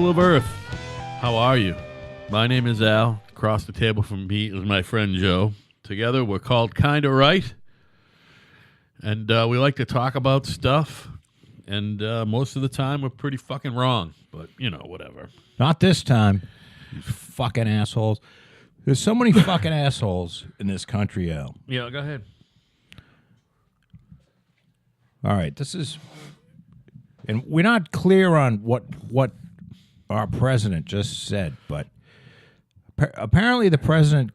people of Earth, how are you? My name is Al. Across the table from me is my friend Joe. Together we're called Kinda Right. And we like to talk about stuff. And most of the time we're pretty fucking wrong. But, you know, whatever. Not this time, you fucking assholes. There's so many fucking assholes in this country, Al. Yeah, go ahead. All right, this is... And we're not clear on what our president just said, but apparently the president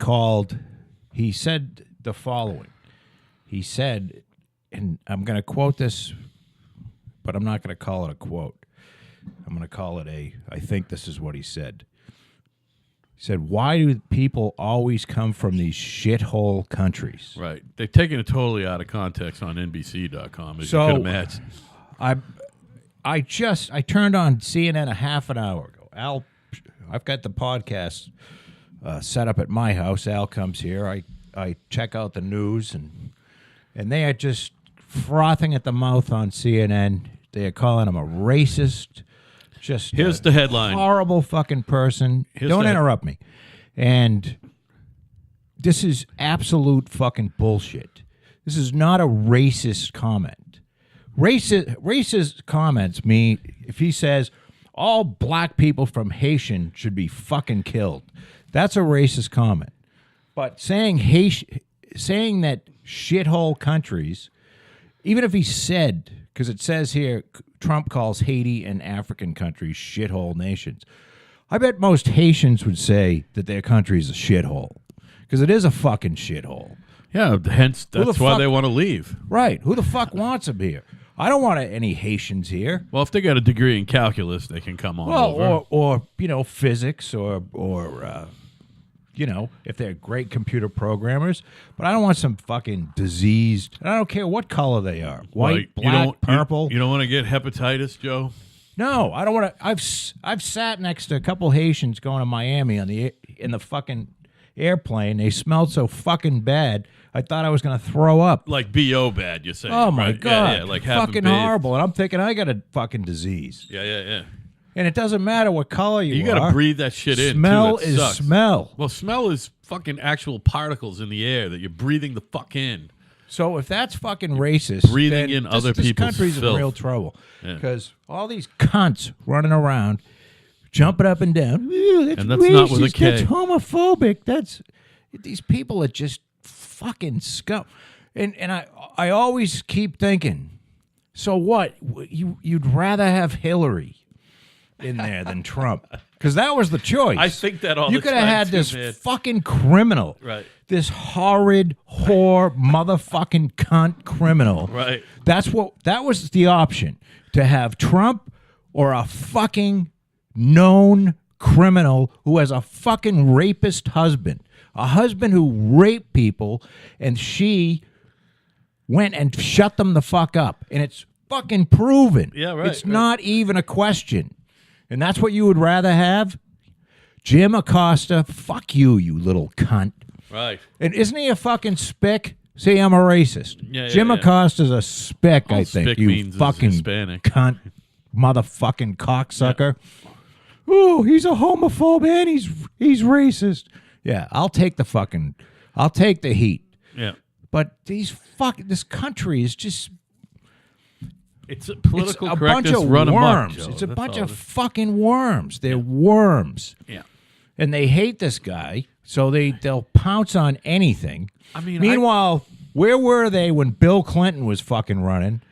he said the following. He said, and I'm going to quote this, but I'm not going to call it a quote. I'm going to call it I think this is what he said. He said, why do people always come from these shithole countries? Right. They've taken it totally out of context on NBC.com, as you could imagine. I turned on CNN a half an hour ago. Al, I've got the podcast set up at my house. Al comes here. I check out the news, and they are just frothing at the mouth on CNN. They are calling him a racist. Just here's the headline. Horrible fucking person. Don't interrupt me. And this is absolute fucking bullshit. This is not a racist comment. Racist comments mean if he says all black people from Haitian should be fucking killed. That's a racist comment. But saying that shithole countries, even if he said, because it says here Trump calls Haiti and African countries shithole nations. I bet most Haitians would say that their country is a shithole because it is a fucking shithole. Yeah, hence that's why they want to leave. Right. Who the fuck wants them here? I don't want any Haitians here. Well, if they got a degree in calculus, they can come on over. Or you know, physics, or you know, if they're great computer programmers. But I don't want some fucking diseased. I don't care what color they are. White, black, purple. You don't want to get hepatitis, Joe? No, I don't want to. I've sat next to a couple Haitians going to Miami in the fucking airplane. They smelled so fucking bad. I thought I was going to throw up. Like B.O. bad, you're saying. Oh, my right? God. Yeah, like fucking horrible. And I'm thinking I got a fucking disease. Yeah. And it doesn't matter what color you are. You got to breathe that shit in, Smell too. is sucks. smell. Well, smell is fucking actual particles in the air that you're breathing the fuck in. So if that's fucking racist, breathing then in other people's this country's filth. in real trouble. Because all these cunts running around, jumping up and down. That's and that's racist. Not with a K. That's homophobic. These people are just fucking scum. And I always keep thinking, so what? You'd rather have Hillary in there than Trump. Because that was the choice. I think that all the time. You could have had this fucking criminal. Right. This horrid, whore, motherfucking cunt criminal. Right. That was the option. To have Trump or a fucking known criminal who has a fucking rapist husband. A husband who raped people, and she went and shut them the fuck up. And it's fucking proven. Yeah, right. It's not even a question. And that's what you would rather have? Jim Acosta, fuck you, you little cunt. Right. And isn't he a fucking spick? See, I'm a racist. Yeah, Jim Acosta's a spick, all I think. spick You means fucking is Hispanic. cunt, motherfucking cocksucker. Yeah. Oh, he's a homophobe and he's racist. Yeah, I'll take the heat. Yeah. But this country is just... It's a political it's a correctness bunch of run worms. amok, Joe. It's a That's bunch all of it is. fucking worms. They're worms. Yeah. And they hate this guy, so they'll pounce on anything. I mean, meanwhile, where were they when Bill Clinton was fucking running?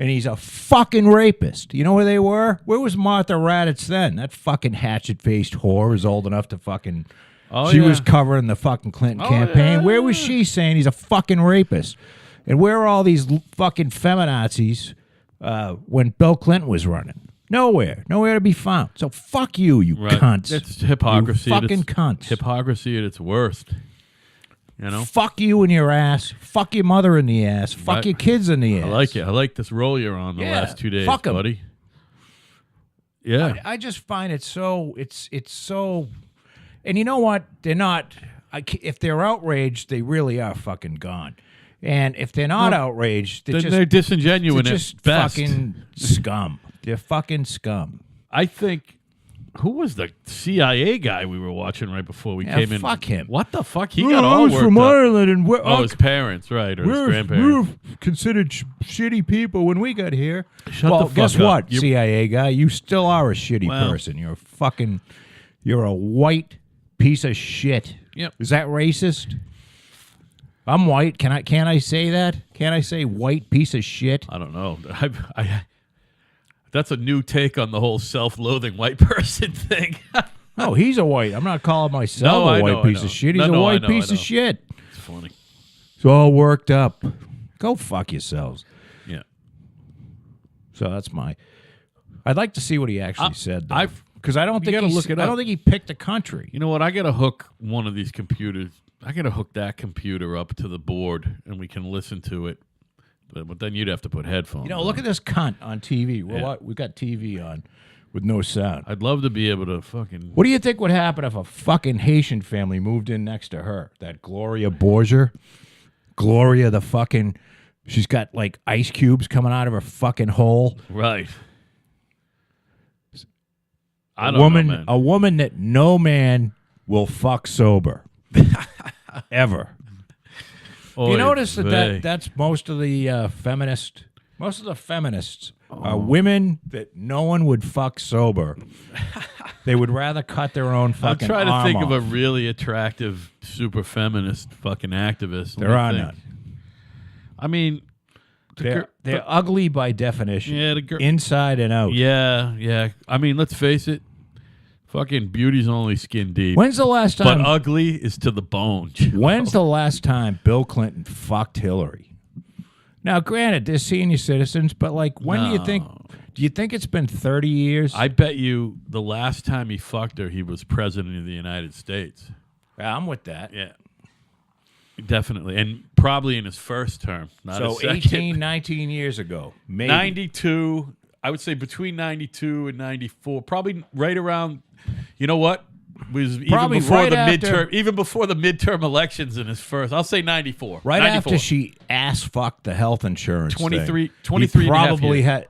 And he's a fucking rapist. You know where they were? Where was Martha Raddatz then? That fucking hatchet-faced whore is old enough to fucking... she was covering the fucking Clinton campaign. Yeah. Where was she saying he's a fucking rapist? And where are all these fucking feminazis when Bill Clinton was running? Nowhere to be found. So fuck you, you cunts. It's hypocrisy. You fucking cunts. Hypocrisy at its worst. You know? Fuck you in your ass. Fuck your mother in the ass. Fuck your kids in the ass. I like it. I like this role you're on the last 2 days, fuck 'em. buddy. Yeah. I just find it so. It's so. And you know what? They're not. If they're outraged, they really are fucking gone. And if they're not outraged, they're disingenuous they're just at best. fucking scum. They're fucking scum. I think Who was the CIA guy we were watching right before we Yeah, came in? fuck him. What the fuck? He got all I was worked from up. Ireland, and His parents, right, or his we grandparents. were considered shitty people when we got here. Shut well, the fuck guess up. what, You're- CIA guy? You still are a shitty person. You're a white piece of shit. Yep. Is that racist? I'm white. Can't I say that? Can't I say white piece of shit? I don't know. That's a new take on the whole self-loathing white person thing. No, he's a white. I'm not calling myself a white piece of shit. He's a white piece of shit. It's funny. It's all worked up. Go fuck yourselves. Yeah. So that's my. I'd like to see what he actually said, though. Because I don't think gotta look it I up. don't think he picked a country. You know what? I got to hook one of these computers. I got to hook that computer up to the board, and we can listen to it. But then you'd have to put headphones. You know, look at this cunt on TV. We got TV on with no sound. I'd love to be able to fucking. What do you think would happen if a fucking Haitian family moved in next to her? That Gloria Borger? Gloria the fucking... She's got, like, ice cubes coming out of her fucking hole. Right. I don't know, man. A woman that no man will fuck sober. Ever. You notice that's most of the feminists. Most of the feminists are women that no one would fuck sober. They would rather cut their own fucking I'm trying to think arm of a off. really attractive, super feminist fucking activist. There are none. I mean, They're ugly by definition. Yeah, the girl. Inside and out. Yeah. I mean, let's face it. Fucking beauty's only skin deep. When's the last But time? ugly is to the bone. When's the last time Bill Clinton fucked Hillary? Now, granted, they're senior citizens, but like, when do you think? Do you think it's been 30 years? I bet you the last time he fucked her, he was president of the United States. Yeah, I'm with that. Yeah. Definitely. And probably in his first term. Not So his second. 18, 19 years ago. Maybe. 92. I would say between 92 and 94. Probably right around, you know what? Was Probably even before right the after- midterm, even before the midterm elections in his first. I'll say 94. Right 94. after she ass fucked the health insurance 23 thing, 23 he and a half probably years. had.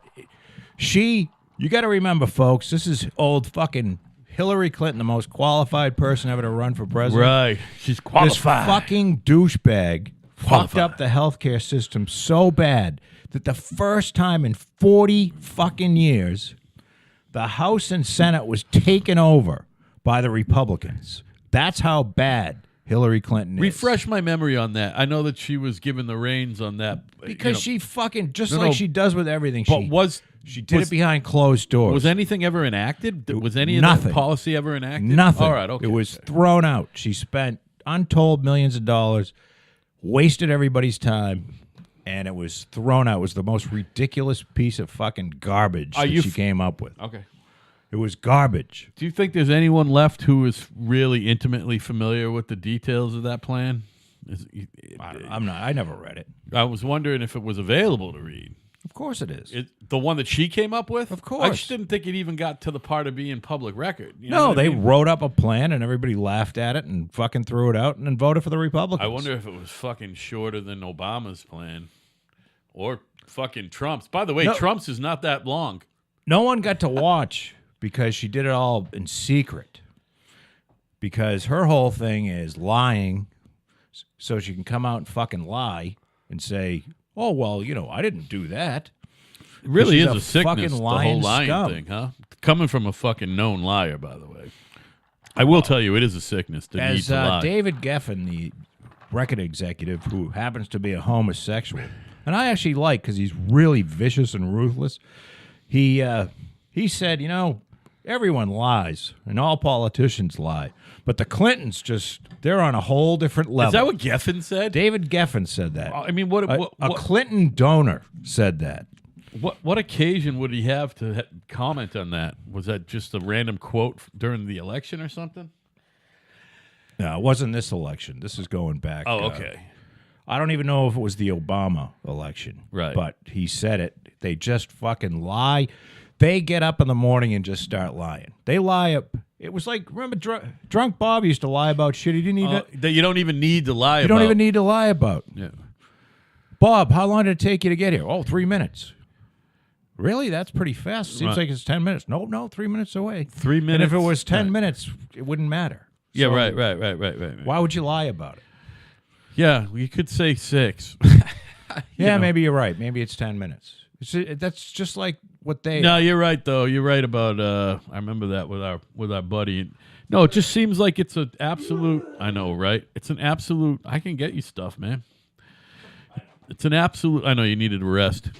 You got to remember, folks, this is old fucking Hillary Clinton, the most qualified person ever to run for president. Right. She's This qualified. fucking douchebag fucked Qualified. up the healthcare system so bad that the first time in 40 fucking years, the House and Senate was taken over by the Republicans. That's how bad Hillary Clinton is. Refresh my memory on that. I know that she was given the reins on that. Because she fucking, just No, like no. she does with everything, But she did it behind closed doors. Was anything ever enacted? Was any of Nothing. that policy ever enacted? Nothing. All right, okay. It was thrown out. She spent untold millions of dollars, wasted everybody's time, and it was thrown out. It was the most ridiculous piece of fucking garbage that she came up with. Okay. It was garbage. Do you think there's anyone left who is really intimately familiar with the details of that plan? I never read it. I was wondering if it was available to read. Of course it is. The one that she came up with? Of course. I just didn't think it even got to the part of being public record. You know No, what I they mean? wrote up a plan and everybody laughed at it and fucking threw it out and then voted for the Republicans. I wonder if it was fucking shorter than Obama's plan or fucking Trump's. By the way, No. Trump's is not that long. No one got to watch because she did it all in secret. Because her whole thing is lying so she can come out and fucking lie and say, oh, well, I didn't do that. It really She's is a a sickness, fucking the whole lying lying scum. thing, huh? Coming from a fucking known liar, by the way. I will tell you, it is a sickness to need As to lie. David Geffen, the record executive who happens to be a homosexual, and I actually like because he's really vicious and ruthless, he said, everyone lies and all politicians lie. But the Clintons they're on a whole different level. Is that what Geffen said? David Geffen said that. I mean, what A Clinton donor said that. what occasion would he have to comment on that? Was that just a random quote during the election or something? No, it wasn't this election. This is going back. Oh, okay. I don't even know if it was the Obama election. Right. But he said it. They just fucking lie. They get up in the morning and just start lying. They lie up. It was like, remember, drunk Bob used to lie about shit he didn't need to. That you don't even need to lie You about. don't even need to lie about. Yeah. Bob, how long did it take you to get here? Oh, 3 minutes. Really? That's pretty fast. Seems Right. like it's 10 minutes. No, 3 minutes away. 3 minutes. And if it was 10 Right. minutes, it wouldn't matter. Yeah, So right. Why would you lie about it? Yeah, you could say 6. Yeah, know. maybe you're right. Maybe it's 10 minutes. That's just like what they... No, you're right though. You're right about. I remember that with our buddy. No, it just seems like it's an absolute. I know, right? It's an absolute. I can get you stuff, man. It's an absolute. I know you needed a rest.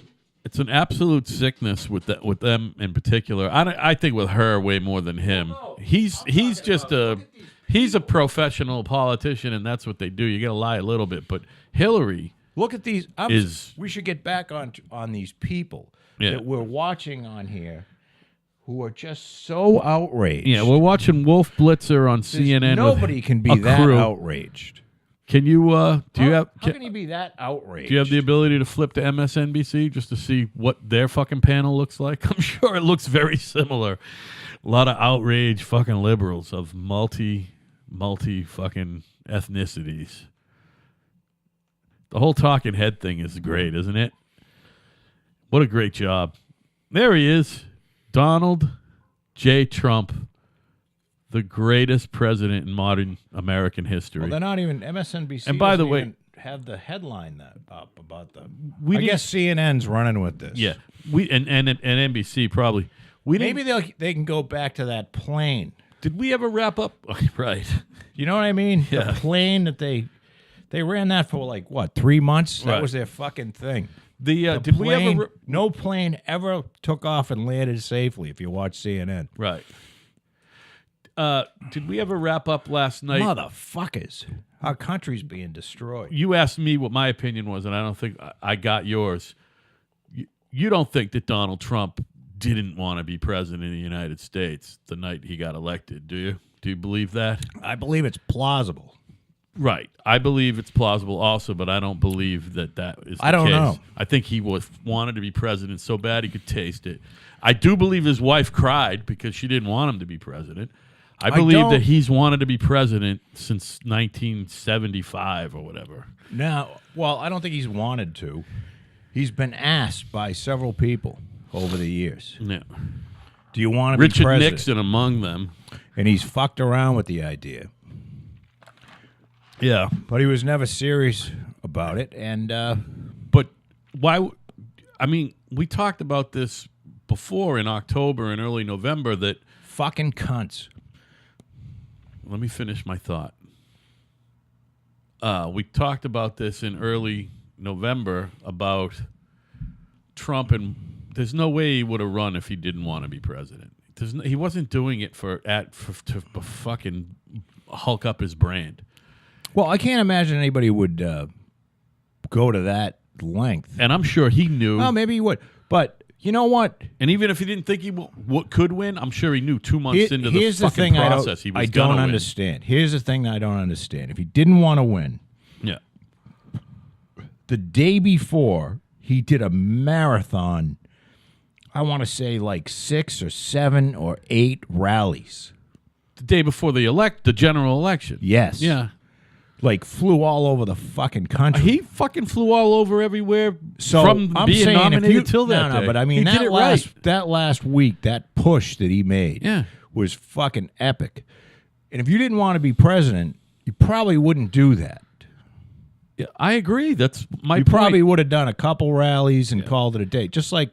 It's an absolute sickness with them in particular. I think with her way more than him. He's just he's a professional politician, and that's what they do. You got to lie a little bit, but Hillary. Look at these. We should get back on these people that we're watching on here who are just so outraged. Yeah, we're watching Wolf Blitzer on CNN. Nobody can be that outraged. Can you? Do you have? How can you be that outraged? Do you have the ability to flip to MSNBC just to see what their fucking panel looks like? I'm sure it looks very similar. A lot of outraged fucking liberals of multi fucking ethnicities. The whole talking head thing is great, isn't it? What a great job. There he is. Donald J. Trump, the greatest president in modern American history. Well, they're not even MSNBC. And by the way, even have the headline that up about them. We I guess CNN's running with this. Yeah, and NBC probably. Maybe they can go back to that plane. Did we ever wrap up? Right. You know what I mean? Yeah. The plane that they ran that for like what, 3 months? That Right. was their fucking thing. Did plane, we ever? No plane ever took off and landed safely. If you watch CNN, Right. Did we ever wrap up last night? motherfuckers, our country's being destroyed. You asked me what my opinion was, and I don't think I got yours. You don't think that Donald Trump didn't want to be president of the United States the night he got elected, do you? Do you believe that? I believe it's plausible. Right. I believe it's plausible also, but I don't believe that is the I don't case. know. I think he wanted to be president so bad he could taste it. I do believe his wife cried because she didn't want him to be president. I believe that he's wanted to be president since 1975 or whatever. Now, well, I don't think he's wanted to. He's been asked by several people over the years. Yeah. Do you want to be Richard president? Nixon among them. And he's fucked around with the idea. Yeah. But he was never serious about it. And But why? I mean, we talked about this before in October and early November that. fucking cunts. Let me finish my thought. We talked about this in early November about Trump, and there's no way he would have run if he didn't want to be president. He wasn't doing it to fucking hulk up his brand. Well, I can't imagine anybody would go to that length. And I'm sure he knew. Well, maybe he would. But you know what? And even if he didn't think he could win, I'm sure he knew 2 months into the Here's fucking thing process he was I going to don't win. understand. Here's the thing that I don't understand. If he didn't want to win, Yeah. the day before, he did a marathon, I want to say like 6 or 7 or 8 rallies. The day before the general election. Yes. Yeah. Like flew all over the fucking country. He fucking flew all over everywhere So from I'm being saying nominated till that day. No, but I mean he did it right. that last week, that push that he made Yeah. was fucking epic. And if you didn't want to be president, you probably wouldn't do that. Yeah, I agree. That's my You point. probably would have done a couple rallies and called it a day, just like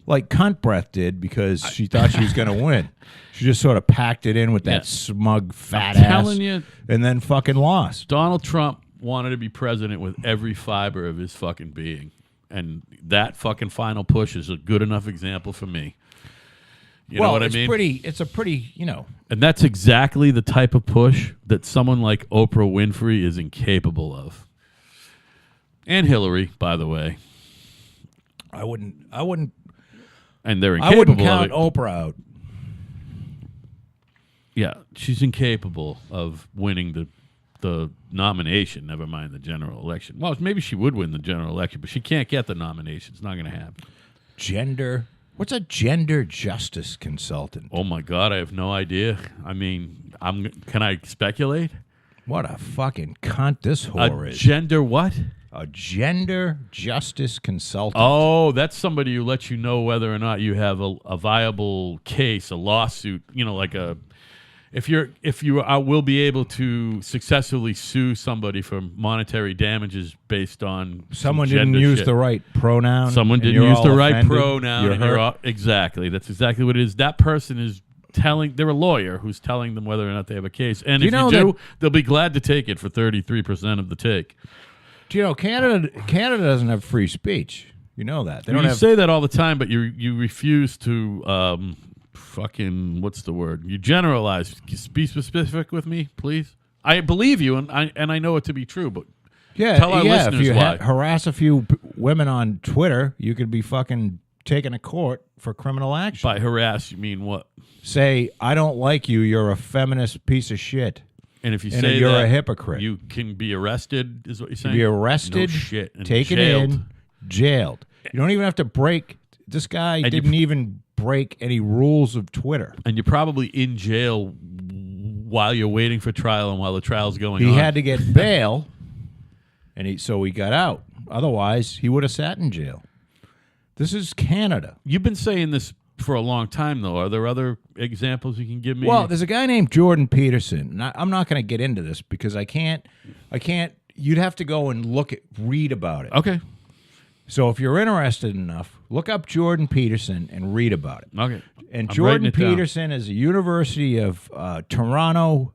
Cunt Breath did because she thought she was going to win. She just sort of packed it in with that smug fat I'm ass, telling you. and then fucking lost. Donald Trump wanted to be president with every fiber of his fucking being. And that fucking final push is a good enough example for me. You know what I mean? It's a pretty, And that's exactly the type of push that someone like Oprah Winfrey is incapable of. And Hillary, by the way. I wouldn't And they're I wouldn't incapable count of it. Oprah out. Yeah, she's incapable of winning the nomination, never mind the general election. Well, maybe she would win the general election, but she can't get the nomination. It's not going to happen. What's a gender justice consultant? Oh, my God, I have no idea. I mean, can I speculate? What a fucking cunt this whore is. Gender what? a gender justice consultant. Oh, that's somebody who lets you know whether or not you have a viable case, a lawsuit. You know, like if you will be able to successfully sue somebody for monetary damages based on Someone some didn't gender use shit. the right pronoun. Someone and didn't you're use all the right offended, pronoun. you're And hurt. exactly. That's exactly what it is. That person is they're a lawyer who's telling them whether or not they have a case. And if you do, they'll be glad to take it for 33% of the take. Do you know Canada doesn't have free speech? You know that. They don't You have. say that all the time, but you refuse to fucking, what's the word? You generalize. Be specific with me, please. I believe you, and I know it to be true, but tell our listeners if you why. harass a few women on Twitter, you could be fucking taken to court for criminal action. By harass, you mean what? Say, I don't like you. You're a feminist piece of shit. And if you And say you're that, a hypocrite. you can be arrested, is what you're saying? Be arrested, no shit, and taken jailed. in, jailed. You don't even have to break. This guy didn't even break any rules of Twitter. And you're probably in jail while you're waiting for trial and while the trial's going on. He had to get bail, and so he got out. Otherwise, he would have sat in jail. This is Canada. You've been saying this for a long time, though. Are there other examples you can give me? Well, there's a guy named Jordan Peterson. And I'm not going to get into this because I can't. You'd have to go and read about it. Okay. So if you're interested enough, look up Jordan Peterson and read about it. Okay. And I'm Jordan writing it down. Peterson is a University of Toronto.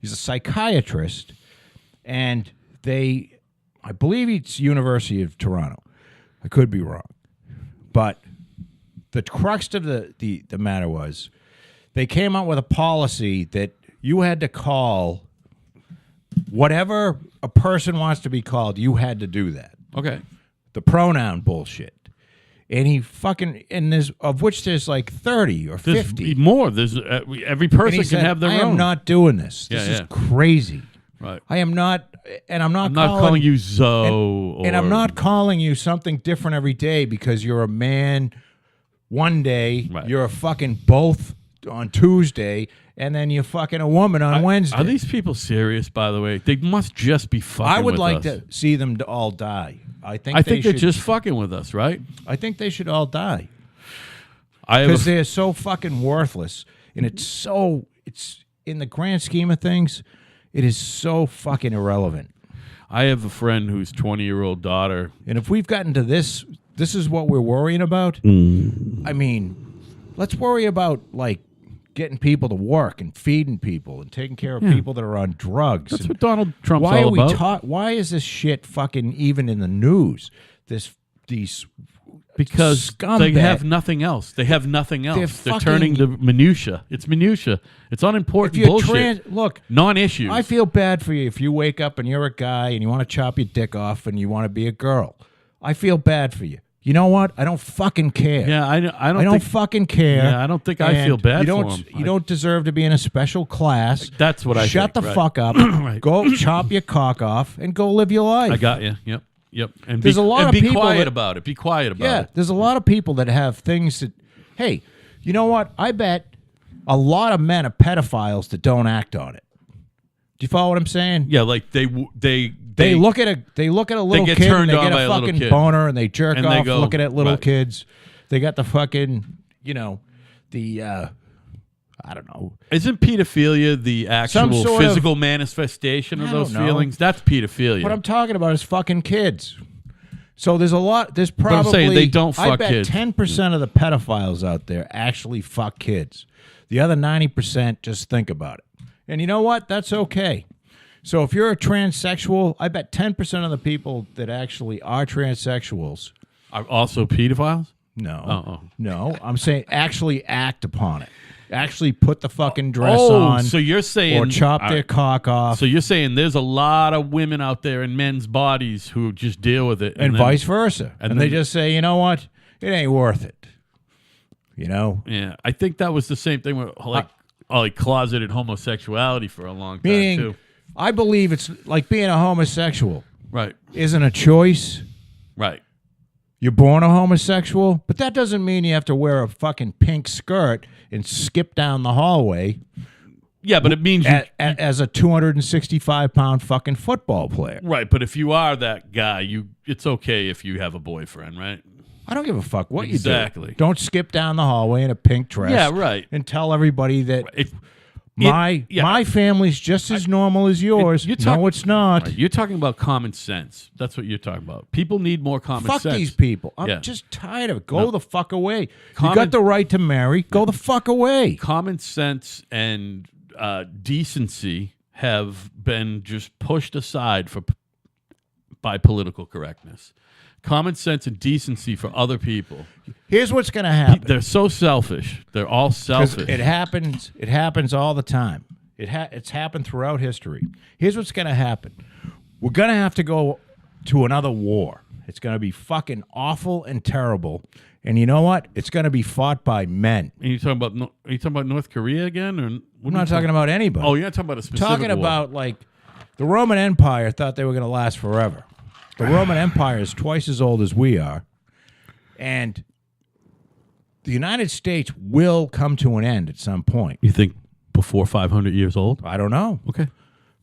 He's a psychiatrist, and I believe it's University of Toronto. I could be wrong, but the crux of the matter was they came out with a policy that you had to call whatever a person wants to be called. You had to do that. Okay. The pronoun bullshit. And he fucking, and there's, of which there's like 30 or 50. There's more. There's every person And he can said, have their I own. am not doing this. This is crazy. Right. I am not, and I'm not calling you Zoe. and I'm not calling you something different every day because you're a man one day, Right. you're a fucking both on Tuesday, and then you're fucking a woman on Wednesday. Are these people serious, by the way? They must just be fucking I would with like us. to see them all die. I think they're should, just fucking with us, right? I think they should all die. I have Because they're so fucking worthless, and it's in the grand scheme of things, it is so fucking irrelevant. I have a friend whose 20-year-old daughter. And if we've gotten to this is what we're worrying about. I mean, let's worry about like getting people to work and feeding people and taking care of people that are on drugs. That's and what Donald Trump's why all are we about. Why is this shit fucking even in the news? These Because scumbag- they have nothing else. They have nothing else. They're turning to minutia. It's minutia. It's unimportant If you're bullshit. look, Non-issues. I feel bad for you if you wake up and you're a guy and you want to chop your dick off and you want to be a girl. I feel bad for you. You know what? I don't fucking care. Yeah, I don't don't think, fucking care. Yeah, I don't think I And feel bad you don't, for him. You don't deserve to be in a special class. That's what I Shut think, the right. fuck up. Right. Go chop your cock off and go live your life. I got you. Yep. And There's a lot of be people quiet that- about it. Be quiet about Yeah, it. there's a lot of people that have things that, hey, you know what? I bet a lot of men are pedophiles that don't act on it. Do you follow what I'm saying? Yeah, like they look at a little get kid turned and they on get by a a little fucking kid. boner and they jerk And they off go, looking at little right. kids. They got the fucking, the I don't know. Isn't pedophilia the actual sort of- physical manifestation of I those don't know. feelings? That's pedophilia. What I'm talking about is fucking kids. So there's probably I'm saying they don't I fuck bet kids. 10% of the pedophiles out there actually fuck kids. The other 90% just think about it. And you know what? That's okay. So if you're a transsexual, I bet 10% of the people that actually are transsexuals. Are also pedophiles? No. Oh. No. I'm saying actually act upon it. Actually put the fucking dress Oh, on. so you're saying or chop their cock off. So you're saying there's a lot of women out there in men's bodies who just deal with it, and then- vice versa. and And they then- just say, you know what? It ain't worth it. You know? Yeah, I think that was the same thing with like closeted homosexuality for a long time Meaning, too. I believe it's like being a homosexual Right, isn't a choice. right. You're born a homosexual, but that doesn't mean you have to wear a fucking pink skirt and skip down the hallway Yeah, but it means you, as a 265-pound fucking football player. right. But if you are that guy, it's okay if you have a boyfriend, right? I don't give a fuck what you Exactly. do. Don't skip down the hallway in a pink dress. Yeah, right. And tell everybody that If, my family's just as normal as yours. No, it's not. Right, you're talking about common sense. That's what you're talking about. People need more common sense. Fuck these people. I'm just tired of it. Go the fuck away. You got the right to marry. Go the fuck away. Common sense and decency have been just pushed aside by political correctness. Common sense and decency for other people. Here's what's going to happen. They're so selfish. They're all selfish. It happens. It happens all the time. It's happened throughout history. Here's what's going to happen. We're going to have to go to another war. It's going to be fucking awful and terrible. And you know what? It's going to be fought by men. And are you talking about North Korea again? Or I'm not talking about anybody. Oh, you're not talking about a specific talking war. about like the Roman Empire thought they were going to last forever. The Roman Empire is twice as old as we are, and the United States will come to an end at some point. You think before 500 years old? I don't know. Okay.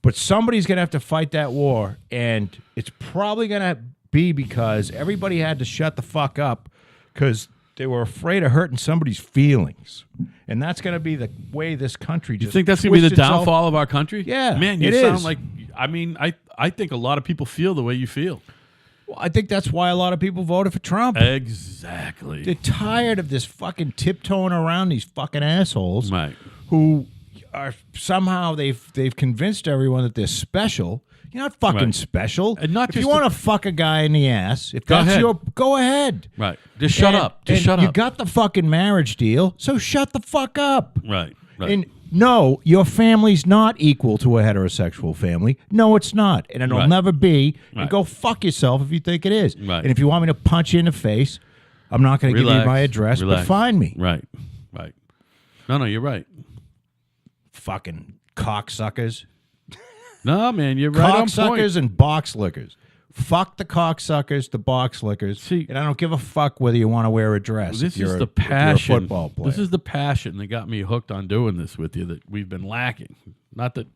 But somebody's going to have to fight that war, and it's probably going to be because everybody had to shut the fuck up because they were afraid of hurting somebody's feelings. And that's going to be the way this country just You think that's going to be the itself. downfall of our country? Yeah, Man, you it sound is. like, I mean, I think a lot of people feel the way you feel. Well, I think that's why a lot of people voted for Trump. Exactly. They're tired of this fucking tiptoeing around these fucking assholes Right. who are somehow they've convinced everyone that they're special. You're not fucking Right. special. And not if just you want to fuck a guy in the ass, if Go that's ahead. go ahead. Right. Just shut up. Just shut You up. got the fucking marriage deal, so shut the fuck up. Right. Right. And no, your family's not equal to a heterosexual family. No, it's not. And it'll Right. never be. And Right. go fuck yourself if you think it is. Right. And if you want me to punch you in the face, I'm not going to give you Relax. my address, Relax. but find me. Right. Right. No, you're right. Fucking cocksuckers. No, man, you're right on point. Cocksuckers and box lickers. Fuck the cocksuckers, the box lickers. See- and I don't give a fuck whether you want to wear a dress. This if you're is a- the if you're a passion. football player. This is the passion that got me hooked on doing this with you that we've been lacking. Not that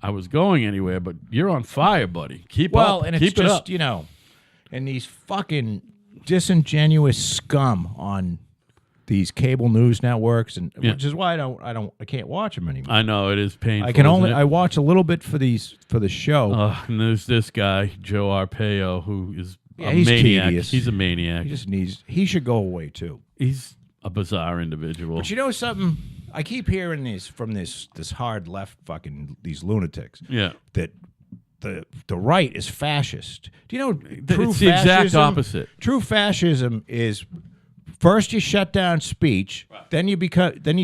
I was going anywhere, but you're on fire, buddy. Keep well, up. and Keep it's it just up. you know, and these fucking disingenuous scum on these cable news networks, and Yeah. which is why I can't watch them anymore. I know it is painful. I can only isn't it? I watch a little bit for the show. And there's this guy, Joe Arpaio, who is a he's maniac. tedious. He's a maniac. He should go away too. He's a bizarre individual. But you know something? I keep hearing this from this hard left fucking these lunatics. Yeah. That the right is fascist. Do you know true It's the exact fascism? opposite. True fascism is first you shut down speech, then you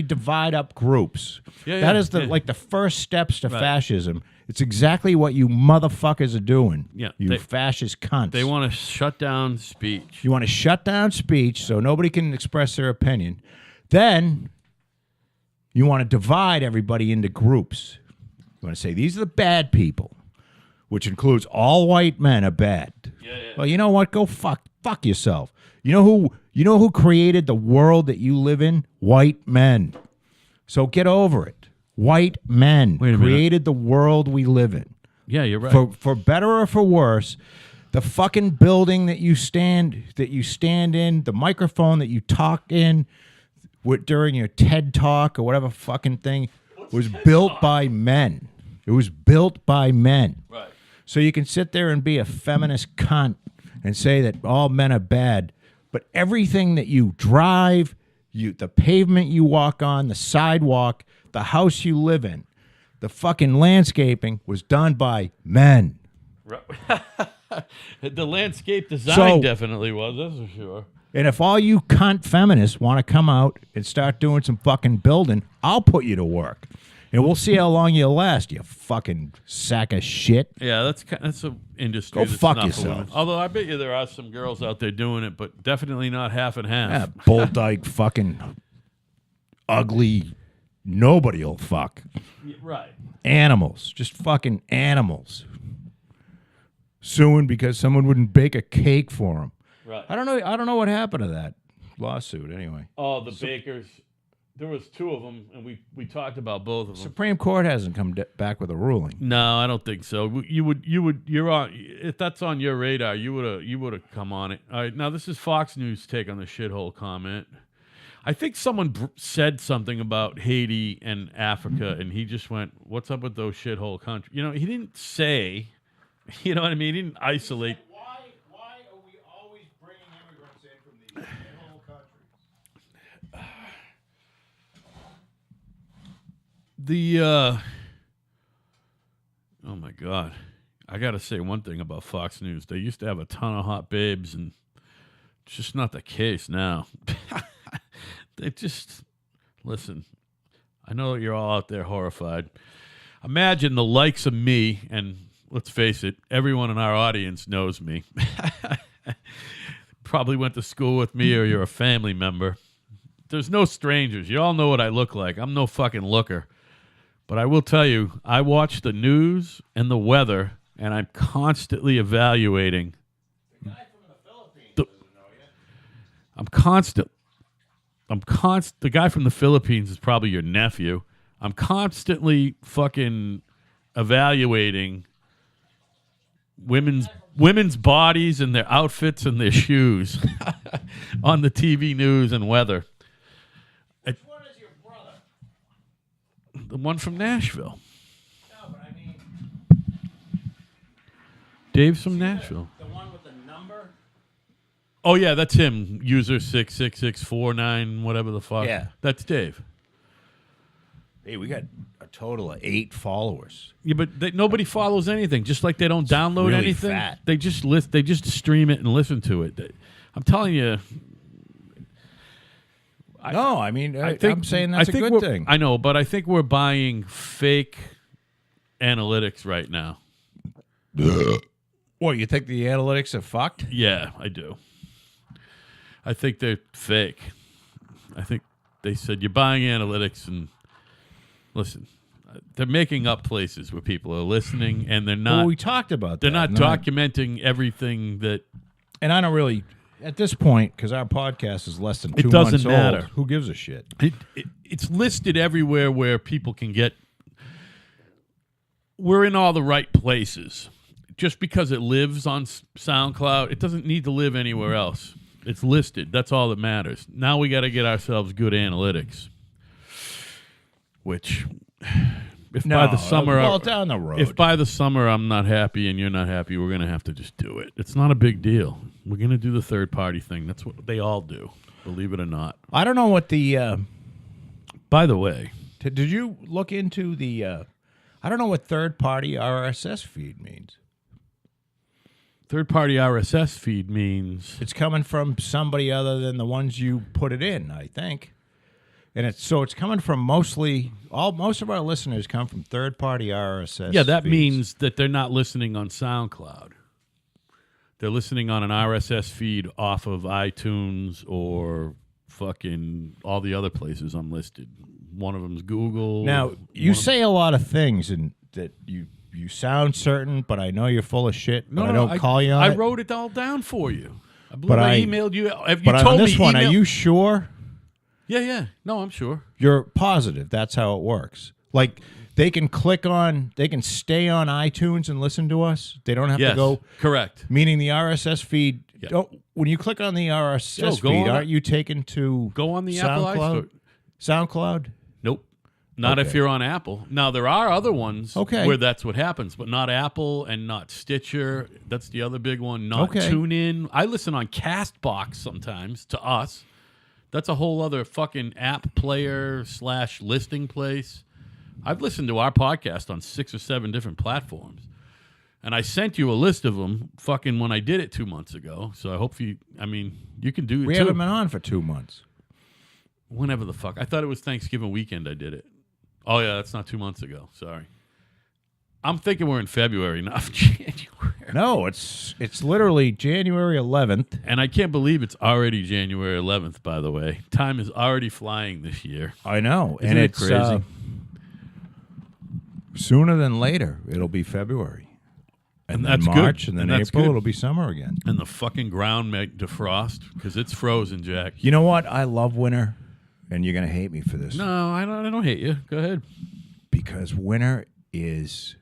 divide up groups. Yeah, That yeah, is the yeah. the first steps to Right. fascism. It's exactly what you motherfuckers are doing. Yeah, You fascist cunts. They want to shut down speech. You want to shut down speech so nobody can express their opinion. Then you want to divide everybody into groups. You want to say these are the bad people, which includes all white men are bad. Yeah. Well, you know what? Go fuck yourself. You know who created the world that you live in? White men. So get over it. White men Wait a minute. created the world we live in. Yeah, you're right. For better or for worse, the fucking building that you stand in, the microphone that you talk in during your TED talk or whatever fucking thing was built by men. It was built by men. Right. So you can sit there and be a feminist cunt and say that all men are bad, but everything that you drive, the pavement you walk on, the sidewalk, the house you live in, the fucking landscaping was done by men. The landscape design So- definitely was, that's for sure. And if all you cunt feminists want to come out and start doing some fucking building, I'll put you to work. And we'll see how long you last, you fucking sack of shit. Yeah, that's an industry. Go that's fuck not for yourself. women. Although I bet you there are some girls out there doing it, but definitely not half and half. Yeah, bull dyke fucking ugly nobody'll fuck. Right. Animals. Just fucking animals. Suing because someone wouldn't bake a cake for them. Right. I don't know what happened to that lawsuit anyway. Oh, the bakers. There was two of them, and we talked about both of them. Supreme Court hasn't come back with a ruling. No, I don't think so. You're on. If that's on your radar, you would have come on it. All right, now this is Fox News' take on the shithole comment. I think someone said something about Haiti and Africa, and he just went, "What's up with those shithole countries?" You know, he didn't say. You know what I mean? He didn't isolate. Why are we always bringing immigrants in from these shithole countries? Oh my God, I got to say one thing about Fox News. They used to have a ton of hot babes, and it's just not the case now. They just listen. I know you're all out there horrified. Imagine the likes of me, and let's face it, everyone in our audience knows me. Probably went to school with me, or you're a family member. There's no strangers. You all know what I look like. I'm no fucking looker. But I will tell you, I watch the news and the weather, and I'm constantly evaluating. The guy from the Philippines doesn't know yet. The guy from the Philippines is probably your nephew. I'm constantly fucking evaluating women's bodies and their outfits and their shoes on the TV news and weather. Which one is your brother? The one from Nashville. No, but I mean, Dave's from Nashville. the one with the number. Oh yeah, that's him. User 66649, whatever the fuck. Yeah. That's Dave. Hey, we got a total of 8 followers. Yeah, but nobody follows anything. Just like they don't download really anything. fat. They just stream it and listen to it. I'm telling you. I'm saying that's a good thing. I know, but I think we're buying fake analytics right now. What, you think the analytics are fucked? Yeah, I do. I think they're fake. I think they said you're buying analytics, and listen, they're making up places where people are listening, and they're not. Well, we talked about they're that. not documenting everything that. And I don't really, at this point, because our podcast is less than 2 It months doesn't matter. old, who gives a shit? It's listed everywhere where people can get. We're in all the right places. Just because it lives on SoundCloud, it doesn't need to live anywhere else. It's listed. That's all that matters. Now we got to get ourselves good analytics. Which, by the summer, down the road. if by the summer I'm not happy and you're not happy, we're going to have to just do it. It's not a big deal. We're going to do the third party thing. That's what they all do, believe it or not. I don't know what the. By the way, did you look into the? I don't know what third party RSS feed means. third party RSS feed means It's coming from somebody other than the ones you put it in, I think. And it's coming from most of our listeners come from third party RSS. yeah, that feeds. means that they're not listening on SoundCloud. They're listening on an RSS feed off of iTunes or fucking all the other places I'm listed. One of them's Google. Now, you say a lot of things and that you sound certain, but I know you're full of shit. But I don't call you on it. I wrote it all down for you. I believe But I I emailed you. Have you But told on this me one, are email- you sure? Yeah. No, I'm sure. You're positive that's how it works. Like they can stay on iTunes and listen to us. They don't have Yes, to go. correct. Meaning the RSS feed. Yeah. When you click on the RSS Joe, go feed, on aren't you taken to Go on the Apple iStore. SoundCloud? Nope. Not if Okay. you're on Apple. Now, there are other ones where that's what happens, but not Apple and not Stitcher. That's the other big one. Not TuneIn. I listen on CastBox sometimes to us. That's a whole other fucking app player / listing place. I've listened to our podcast on 6 or 7 different platforms. And I sent you a list of them fucking when I did it 2 months ago. So I hope you can do it We too. haven't been on for 2 months. Whenever the fuck. I thought it was Thanksgiving weekend I did it. Oh, yeah, that's not 2 months ago. Sorry. I'm thinking we're in February, not January. No, it's literally January 11th. And I can't believe it's already January 11th, by the way. Time is already flying this year. I know. Isn't it crazy? Sooner than later, it'll be February. And then that's March, good. and then And that's April, good. it'll be summer again. And the fucking ground may defrost because it's frozen, Jack. You know what? I love winter. and you're going to hate me for this. No, I don't hate you. Go ahead. Because winter is...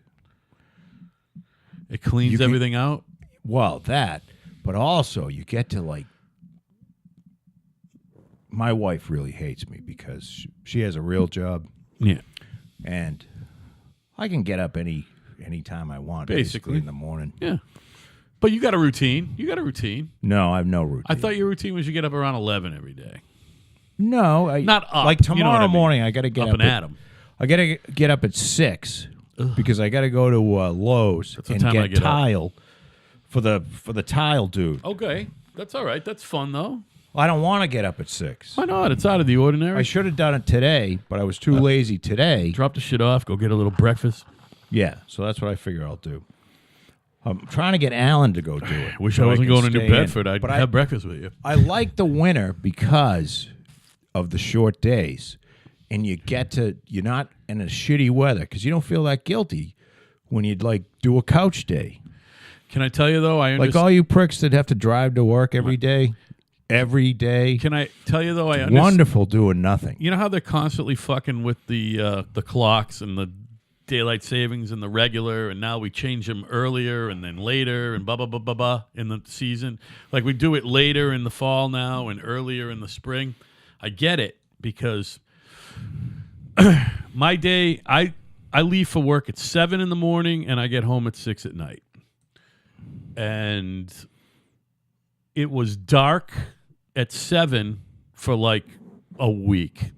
It cleans everything out? Well, that. But also, you get to, like... My wife really hates me because she has a real job. Yeah. And I can get up any time I want, basically in the morning. Yeah. But you got a routine. You got a routine. No, I have no routine. I thought your routine was you get up around 11 every day. No. Not up. Like tomorrow you know what I mean. morning, I got to get up up. and at 'em. I got to get up at 6 because I got to go to Lowe's and get tile for the tile dude. Okay. That's all right. That's fun, though. I don't want to get up at 6. Why not? It's out of the ordinary. I should have done it today, but I was too lazy today. Drop the shit off. Go get a little breakfast. Yeah, so that's what I figure I'll do. I'm trying to get Alan to go do it. Wish I wasn't going to New Bedford. I'd have breakfast with you. I like the winter because of the short days. And you're not in a shitty weather because you don't feel that guilty when you'd like do a couch day. Can I tell you, though? Like all you pricks that have to drive to work every day. Every day. Can I tell you, though? It's wonderful doing nothing. You know how they're constantly fucking with the clocks and the daylight savings and the regular, and now we change them earlier and then later and blah, blah, blah, blah, blah in the season. Like we do it later in the fall now and earlier in the spring. I get it because my day, I leave for work at 7 in the morning and I get home at 6 at night. And it was dark at 7 for like a week.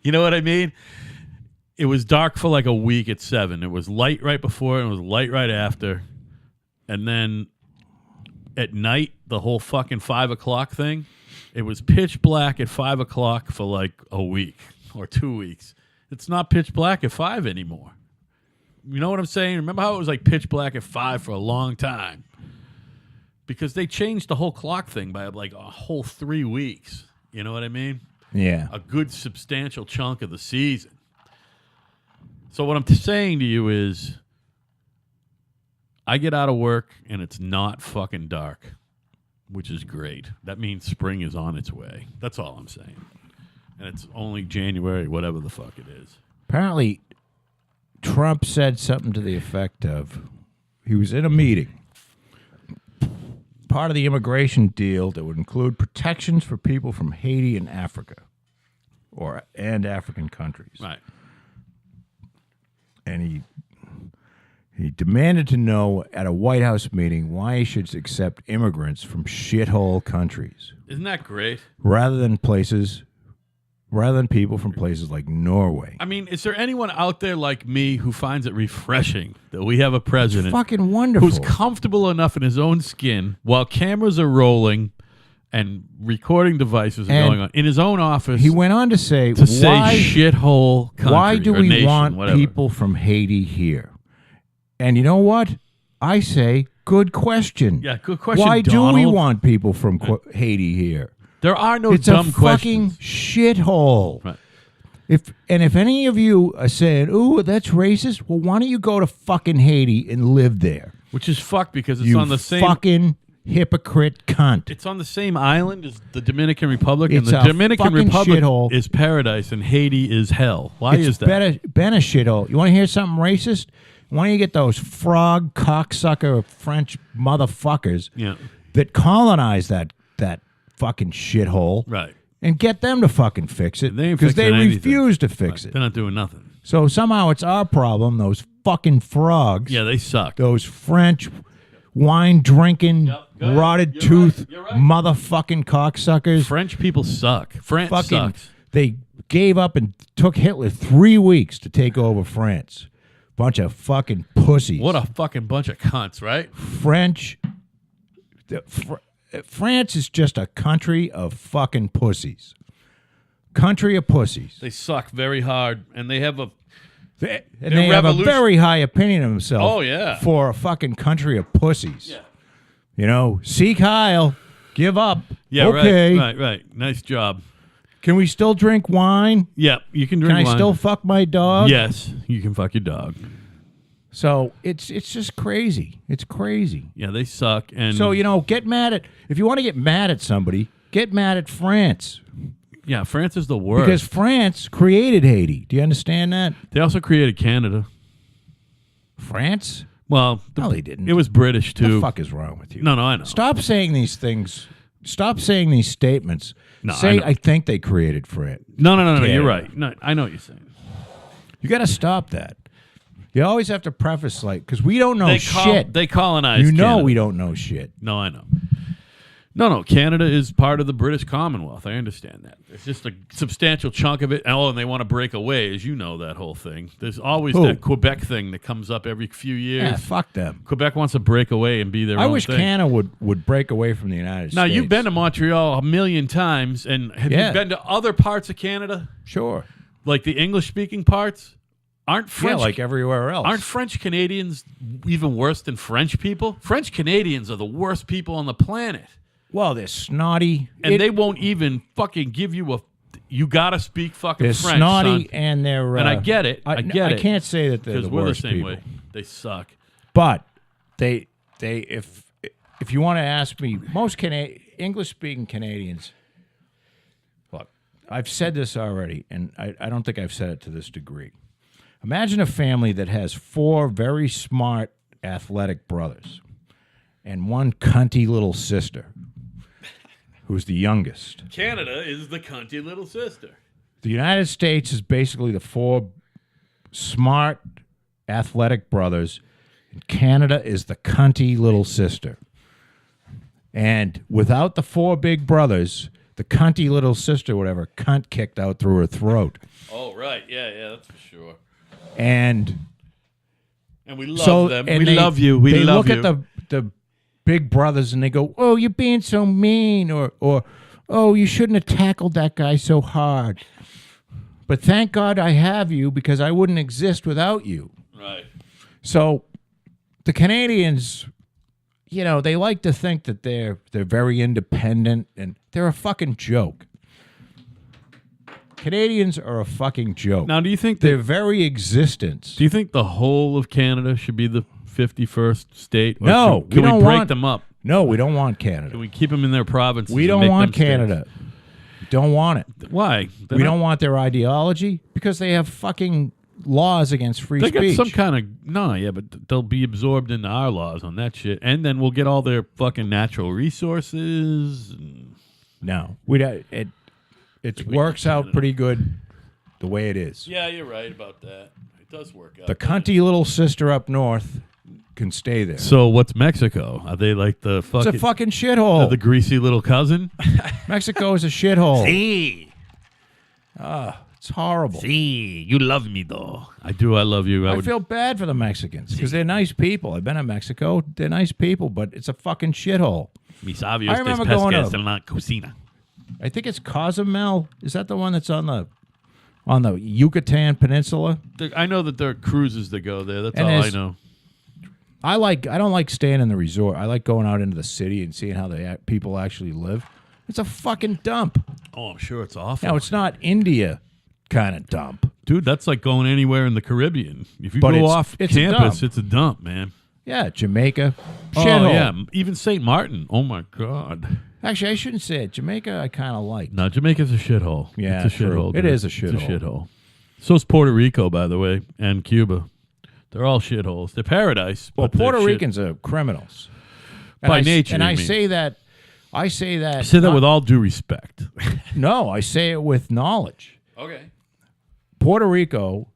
You know what I mean? It was dark for like a week at 7. It was light right before and it was light right after. And then at night, the whole fucking 5 o'clock thing, it was pitch black at 5 o'clock for like a week or 2 weeks. It's not pitch black at 5 anymore. You know what I'm saying? Remember how it was like pitch black at 5 for a long time? Because they changed the whole clock thing by like a whole 3 weeks. You know what I mean? Yeah. A good substantial chunk of the season. So what I'm saying to you is I get out of work and it's not fucking dark, which is great. That means spring is on its way. That's all I'm saying. And it's only January, whatever the fuck it is. Apparently, Trump said something to the effect of, he was in a meeting. Part of the immigration deal that would include protections for people from Haiti and Africa, and African countries. Right. And he demanded to know at a White House meeting why he should accept immigrants from shithole countries. Isn't that great? Rather than people from places like Norway. I mean, is there anyone out there like me who finds it refreshing that we have a president fucking wonderful who's comfortable enough in his own skin while cameras are rolling and recording devices are going on in his own office? He went on to say, say shithole country why do or we nation, want whatever. people from Haiti here? And you know what? I say, good question. Yeah, good question, Why Donald. do we want people from Haiti here? There are no It's dumb a questions. fucking shithole. Right. If any of you are saying, "Ooh, that's racist," well, why don't you go to fucking Haiti and live there? Which is fucked because it's You on the same fucking hypocrite cunt. It's on the same island as the Dominican Republic, and It's the a Dominican fucking Republic shithole. is paradise, and Haiti is hell. Why is that? Been a shithole. You want to hear something racist? Why don't you get those frog cocksucker French motherfuckers Yeah, that colonized that fucking shithole, right. and get them to fucking fix it They ain't because they fixing anything. refuse to fix Right. it. They're not doing nothing. So somehow it's our problem. Those fucking frogs. Yeah, they suck. Those French wine drinking, Yep, go ahead. rotted You're tooth right. You're right. motherfucking cocksuckers. French people suck. France Fucking, sucks. they gave up and took Hitler 3 weeks to take over France. Bunch of fucking pussies. What a fucking bunch of cunts, right? French. France is just a country of fucking pussies. Country of pussies. They suck very hard, and they have a And they have a very high opinion of themselves. Oh, yeah. For a fucking country of pussies. yeah, You know, seek Heil, give up. yeah, okay. right. Nice job. Can we still drink wine? Yeah, you can drink Can I wine. still fuck my dog? Yes, you can fuck your dog. So it's just crazy. It's crazy. Yeah, they suck. And So, get mad at, if you want to get mad at somebody, get mad at France. Yeah, France is the worst. Because France created Haiti. Do you understand that? They also created Canada. France? Well, No, they didn't. It was British, What too. the fuck is wrong with you? No, I know. Stop saying these things. Stop saying these statements. No, Say, I know. I think they created France. No, Canada. you're right. No, I know what you're saying. You got to stop that. You always have to preface because we don't know shit. They colonized You know Canada. we don't know shit. No, I know. No, Canada is part of the British Commonwealth. I understand that. It's just a substantial chunk of it. Oh, and they want to break away, as you know, that whole thing. There's always Who? that Quebec thing that comes up every few years. Yeah, fuck them. Quebec wants to break away and be their I own wish thing. Canada would break away from the United Now, States. you've been to Montreal a million times, and have Yeah. you been to other parts of Canada? Sure. Like the English-speaking parts? Aren't French, Yeah, like everywhere else. aren't French Canadians even worse than French people? French Canadians are the worst people on the planet. Well, they're snotty. And they won't even fucking give you a... You got to speak fucking They're French, snotty son. and they're... And I get it. I get it. I can't say that they're Because the we're the worst same people. way. They suck. But if you want to ask me, most English-speaking Canadians... Look, I've said this already, and I don't think I've said it to this degree. Imagine a family that has 4 very smart, athletic brothers and one cunty little sister who's the youngest. Canada is the cunty little sister. The United States is basically the 4 smart, athletic brothers, and Canada is the cunty little sister. And without the 4 big brothers, the cunty little sister would have her cunt kicked out through her throat. Oh, right. Yeah, that's for sure. And we love them. We love you. We they love look you. at the big brothers and they go, "Oh, you're being so mean," or "Oh, you shouldn't have tackled that guy so hard." But thank God I have you because I wouldn't exist without you. Right. So the Canadians, they like to think that they're very independent, and they're a fucking joke. Canadians are a fucking joke. Now, do you think their very existence? Do you think the whole of Canada should be the 51st state? Or No, can we don't break want them up? No, we don't want Canada. Can we keep them in their provinces? We and don't make want them states? Canada. Don't want it. Why? We don't want their ideology because they have fucking laws against free They speech. got some kind of but they'll be absorbed into our laws on that shit, and then we'll get all their fucking natural resources. No, we don't. It works out pretty good the way it is. Yeah, you're right about that. It does work out. The cunty little sister up north can stay there. So what's Mexico? Are they like the fucking? It's a fucking shithole. The greasy little cousin. Mexico is a shithole. See, It's horrible. see, you love me though. I do. I love you. I feel bad for the Mexicans because they're nice people. I've been in Mexico. They're nice people, but it's a fucking shithole. Mis sabios I remember going pescas to- en la cocina. I think it's Cozumel. Is that the one that's on the Yucatan Peninsula? I know that there are cruises that go there. That's And all I there's- know. I don't like staying in the resort. I like going out into the city and seeing how the people actually live. It's a fucking dump. Oh, I'm sure it's awful. Now, it's not India kind of dump. Dude, that's like going anywhere in the Caribbean. If you But go it's- off it's a campus, dump. it's a dump, man. Yeah, Jamaica. Oh, Shithole. yeah. Even St. Martin. Oh, my God. Actually, I shouldn't say it. Jamaica, I kind of like. No, Jamaica's a shithole. Yeah, it's a true. shithole. It dude. is a It's shithole. a shithole. So's Puerto Rico, by the way, and Cuba. They're all shitholes. They're paradise. Well, but they're Puerto shit. Ricans are criminals. By nature, And you I mean. say that. I say that. I say that not- with all due respect. No, I say it with knowledge. Okay. Puerto Rico,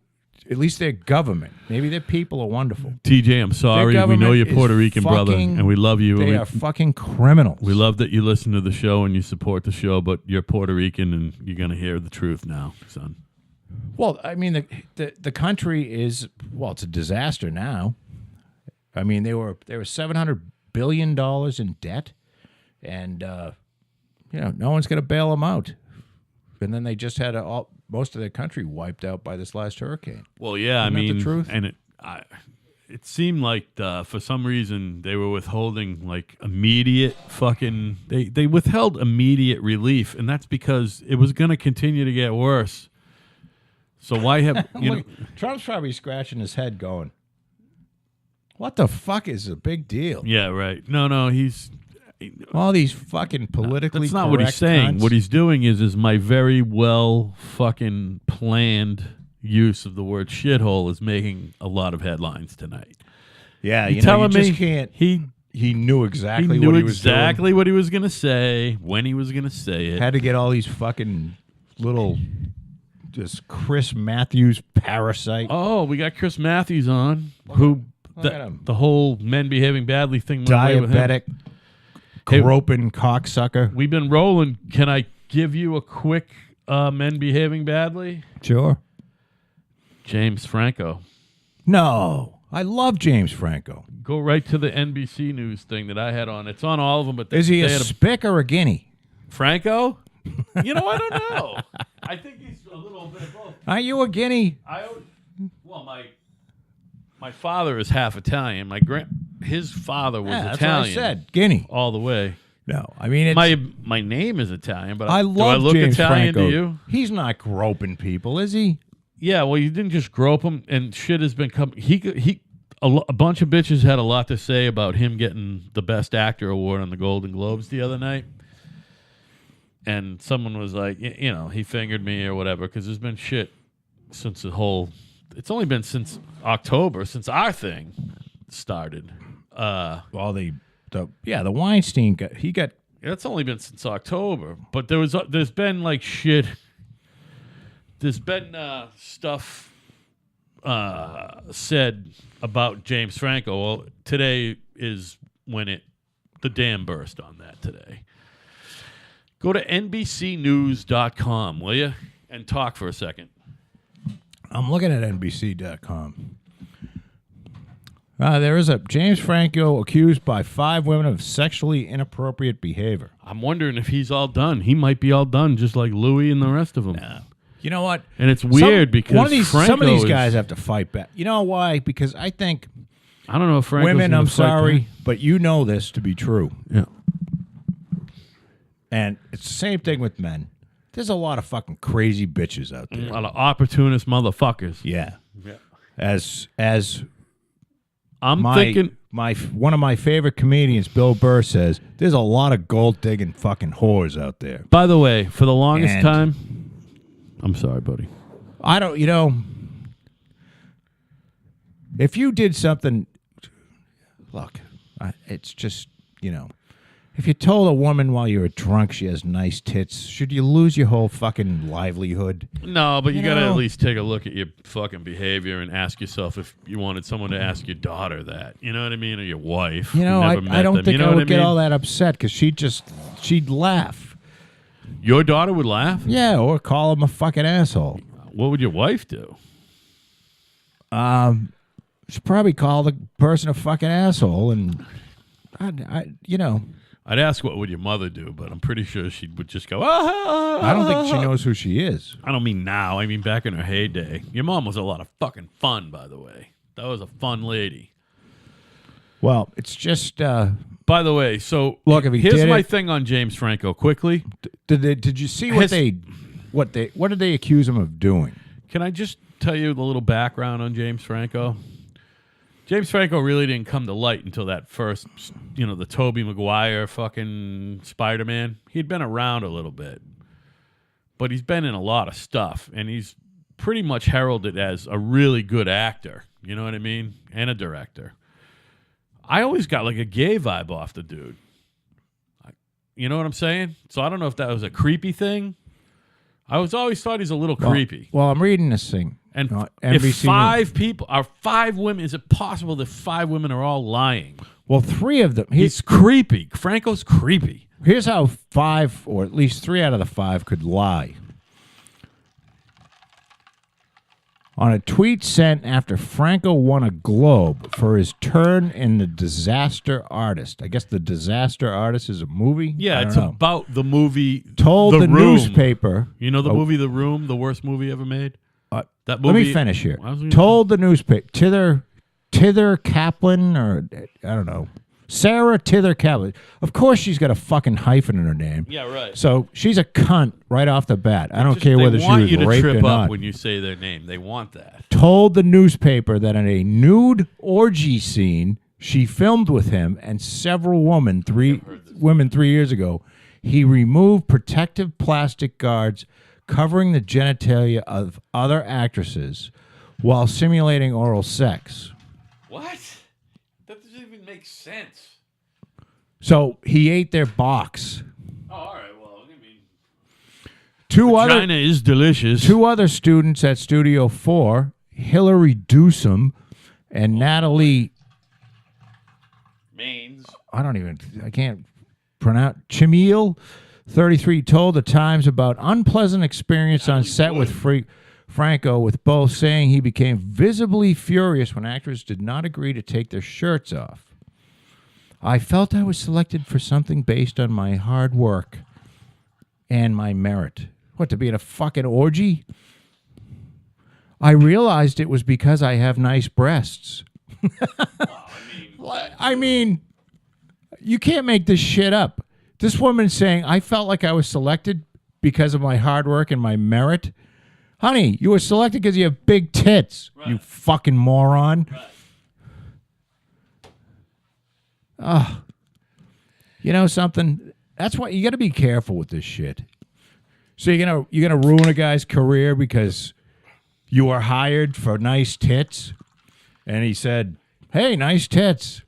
at least their government, maybe their people are wonderful. TJ, I'm sorry. Their We know government you're is Puerto Rican, brother, fucking- and we love you. They and are fucking criminals. we love that you listen to the show and you support the show, but you're Puerto Rican and you're going to hear the truth now, son. Well, I mean, the country is, well, it's a disaster now. I mean, they were $700 billion in debt, and no one's going to bail them out. And then they just had most of their country wiped out by this last hurricane. Well, yeah, Isn't I that the mean, truth? and it seemed like for some reason they were withholding like immediate fucking they withheld immediate relief, and that's because it was going to continue to get worse. So why have you know? Look, Trump's probably scratching his head, going, "What the fuck is a big deal?" Yeah, right. No, he's All these fucking politically That's not what he's correct saying. cunts. What he's doing is my very well fucking planned use of the word shithole is making a lot of headlines tonight. Yeah, You you telling just me can't. he He knew exactly knew what he was exactly what he was going to say, when he was going to say doing. it. Had to get all these fucking little, just Chris Matthews parasite. Oh, we got Chris Matthews on, who look at him. the whole men behaving badly thing went away with him. Diabetic, Hey, groping cocksucker. we've been rolling. Can I give you a quick men behaving badly? Sure. James Franco. No, I love James Franco. Go right to the NBC News thing that I had on. It's on all of them, but Is he they a had spick or a guinea? Franco? You know, I don't know. I think he's a little bit of both. Are you a guinea? My father is half Italian. His father was Yeah, Italian. that's what I said. Guinea. All the way. No, I mean, it's, My name is Italian, but I do love I look James Italian Franco. to you? He's not groping people, is he? Yeah, well, you didn't just grope him, and shit has been coming. A bunch of bitches had a lot to say about him getting the Best Actor award on the Golden Globes the other night. And someone was like, he fingered me or whatever, because there's been shit since it's only been since October, since our thing started. Well, the Weinstein guy, he got. It's only been since October, but there's been like shit. There's been stuff said about James Franco. Well, today is when the dam burst on that today. Go to NBCnews.com, will you, and talk for a second. I'm looking at NBC.com. There is a James Franco accused by 5 women of sexually inappropriate behavior. I'm wondering if he's all done. He might be all done, just like Louis and the rest of them. Nah. You know what? And it's weird because some of these guys have to fight back. You know why? Because I think I don't know if Franco's women, gonna I'm fight sorry, back. but you know this to be true. Yeah. And it's the same thing with men. There's a lot of fucking crazy bitches out there. A lot of opportunist motherfuckers. Yeah. Yeah. As I'm my thinking one of my favorite comedians, Bill Burr, says, there's a lot of gold digging fucking whores out there. By the way, for the longest And- time, I'm sorry, buddy. I don't, if you did something, look, it's just, if you told a woman while you were drunk she has nice tits, should you lose your whole fucking livelihood? No, but you got to know? at least take a look at your fucking behavior and ask yourself if you wanted someone to ask your daughter that. You know what I mean? Or your wife. who never met I don't them. think You know I what would get mean? all that upset because she'd laugh. Your daughter would laugh? Yeah, or call him a fucking asshole. What would your wife do? She'd probably call the person a fucking asshole, and I'd ask what would your mother do, but I'm pretty sure she would just go, ah. I don't think she knows who she is. I don't mean now. I mean back in her heyday. Your mom was a lot of fucking fun, by the way. That was a fun lady. Well, it's just. By the way, so Look, if he here's did my it- thing on James Franco. Quickly, Did you see what what did they accuse him of doing? can I just tell you the little background on James Franco? James Franco really didn't come to light until that first, the Tobey Maguire fucking Spider-Man. He'd been around a little bit, but he's been in a lot of stuff, and he's pretty much heralded as a really good actor. You know what I mean? And a director. I always got like a gay vibe off the dude. You know what I'm saying? So I don't know if that was a creepy thing. I always thought he's a little creepy. Well, I'm reading this thing. And NBC if 5 people are 5 women, is it possible that 5 women are all lying? Well, 3 of them. He's creepy. Franco's creepy. Here's how 5, or at least 3 out of the 5, could lie. On a tweet sent after Franco won a Globe for his turn in The Disaster Artist. I guess The Disaster Artist is a movie? Yeah, I it's don't know. about the movie Told the Room. newspaper. You know the movie The Room, the worst movie ever made? That Let movie. me finish here. I was gonna- Told the newspaper, Tither Kaplan, or I don't know, Sarah Tither Kaplan. Of course she's got a fucking hyphen in her name. Yeah, right. So she's a cunt right off the bat. I don't Just- care they whether she want was you to raped trip or up not. when you say their name. They want that. Told the newspaper that in a nude orgy scene she filmed with him and several women, women 3 years ago, he removed protective plastic guards covering the genitalia of other actresses while simulating oral sex. What? That doesn't even make sense. So he ate their box. Oh, all right. Well, I mean, Vagina is delicious. Two other students at Studio 4, Hillary Dewsum and Natalie... Mains. I can't pronounce... Chimil, 33, told the Times about unpleasant experience on set with Franco, with both saying he became visibly furious when actors did not agree to take their shirts off. I felt I was selected for something based on my hard work and my merit. What, to be in a fucking orgy? I realized it was because I have nice breasts. I mean, you can't make this shit up. This woman's saying, I felt like I was selected because of my hard work and my merit. Honey, you were selected because you have big tits, right. You fucking moron. Right. You know something? That's why you got to be careful with this shit. So you're gonna ruin a guy's career because you were hired for nice tits, and he said, "Hey, nice tits.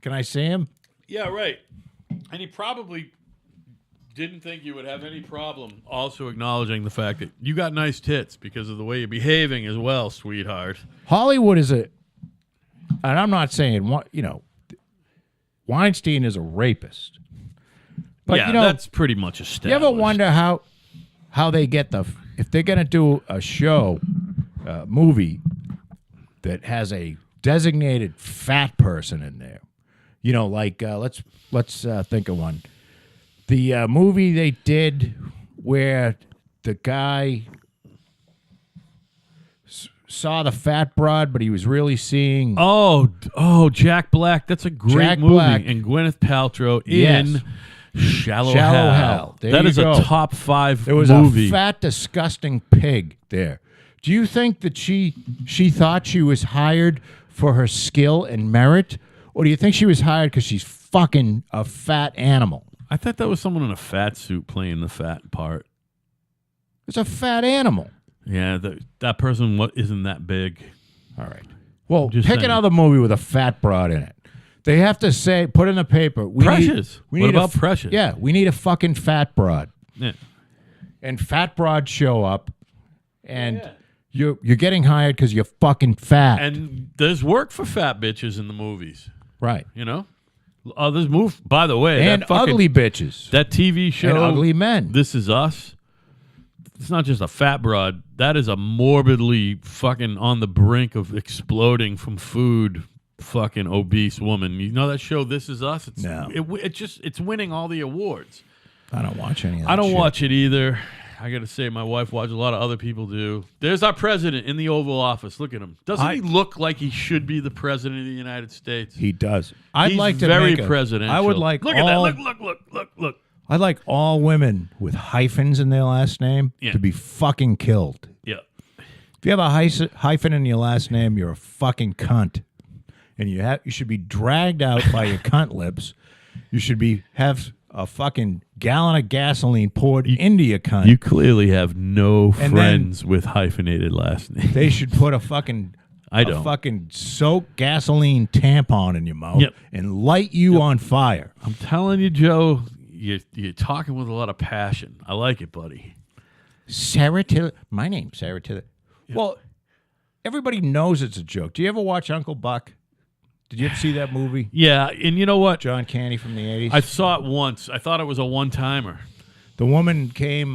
Can I see him?" Yeah, right. And he probably didn't think you would have any problem also acknowledging the fact that you got nice tits because of the way you're behaving as well, sweetheart. Hollywood is and I'm not saying Weinstein is a rapist. But, yeah, that's pretty much established. You ever wonder how they get if they're going to do a show, movie that has a designated fat person in there? Like let's think of one. The movie they did where the guy saw the fat broad, but he was really seeing... Oh, Jack Black. That's a great movie. Black. And Gwyneth Paltrow in Shallow Hal. That is a top 5 There was movie. A fat, disgusting pig there. Do you think that she thought she was hired for her skill and merit? Or do you think she was hired because she's fucking a fat animal? I thought that was someone in a fat suit playing the fat part. It's a fat animal. Yeah, that person isn't that big. All right. Well, pick another movie with a fat broad in it. They have to put in the paper. Precious. What about Precious? Yeah, we need a fucking fat broad. Yeah. And fat broads show up, and you're getting hired because you're fucking fat. And there's work for fat bitches in the movies. Right. There's by the way. And ugly bitches. That TV show. And ugly men. This Is Us. It's not just a fat broad. That is a morbidly fucking on the brink of exploding from food fucking obese woman. You know that show This Is Us? No. It's winning all the awards. I don't watch any of that I don't shit. watch it either. I got to say, my wife watches. A lot of other people do. There's our president in the Oval Office. Look at him. Doesn't he look like he should be the president of the United States? He does. He's like to very presidential. I would like look at that. Look. I'd like all women with hyphens in their last name to be fucking killed. Yeah. If you have a hyphen in your last name, you're a fucking cunt. And you should be dragged out by your cunt lips. You should have a fucking gallon of gasoline poured into your cunt. You clearly have no friends with hyphenated last names. They should put a fucking soaked gasoline tampon in your mouth and light you on fire. I'm telling you, Joe, you're talking with a lot of passion. I like it, buddy. Sarah Tiller. My name's Sarah Tiller. Yep. Well, everybody knows it's a joke. Do you ever watch Uncle Buck? Did you ever see that movie? Yeah, and you know what? John Candy from the 80s. I saw it once. I thought it was a one-timer. The woman came...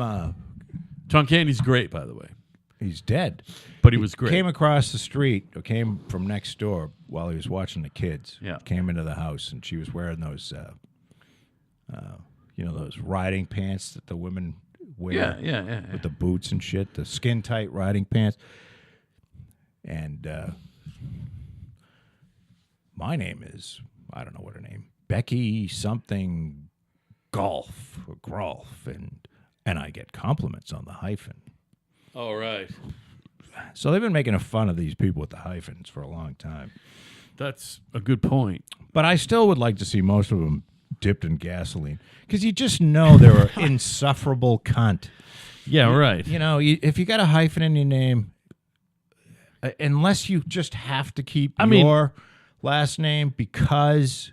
John Candy's great, by the way. He's dead. But he was great. Came across the street, or came from next door while he was watching the kids. Yeah. Came into the house, and she was wearing those, those riding pants that the women wear. Yeah. With the boots and shit, the skin-tight riding pants. And... my name is, I don't know what her name, Becky something Golf or Grolf, and I get compliments on the hyphen. All right. So they've been making fun of these people with the hyphens for a long time. That's a good point. But I still would like to see most of them dipped in gasoline because you just know they're an insufferable cunt. Yeah, right. You know, if you got a hyphen in your name, unless you just have to keep your last name because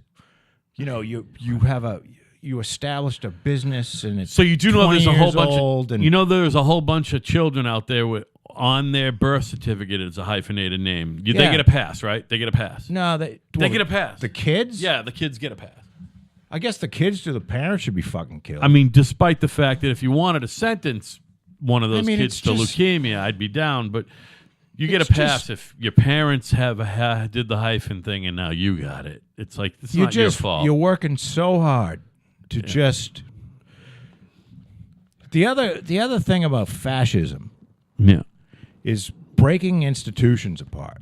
you established a business and it's so you do know there's a whole bunch old of there's a whole bunch of children out there with on their birth certificate it's a hyphenated name. They get a pass, right? They get a pass. No, they get a pass. The kids? Yeah, the kids get a pass. I guess the kids do. The parents should be fucking killed. I mean, despite the fact that if you wanted to sentence one of those kids to just, leukemia, I'd be down. But you get a pass if your parents did the hyphen thing and now you got it. It's like it's not your fault. You're working so hard to just. The other thing about fascism, is breaking institutions apart.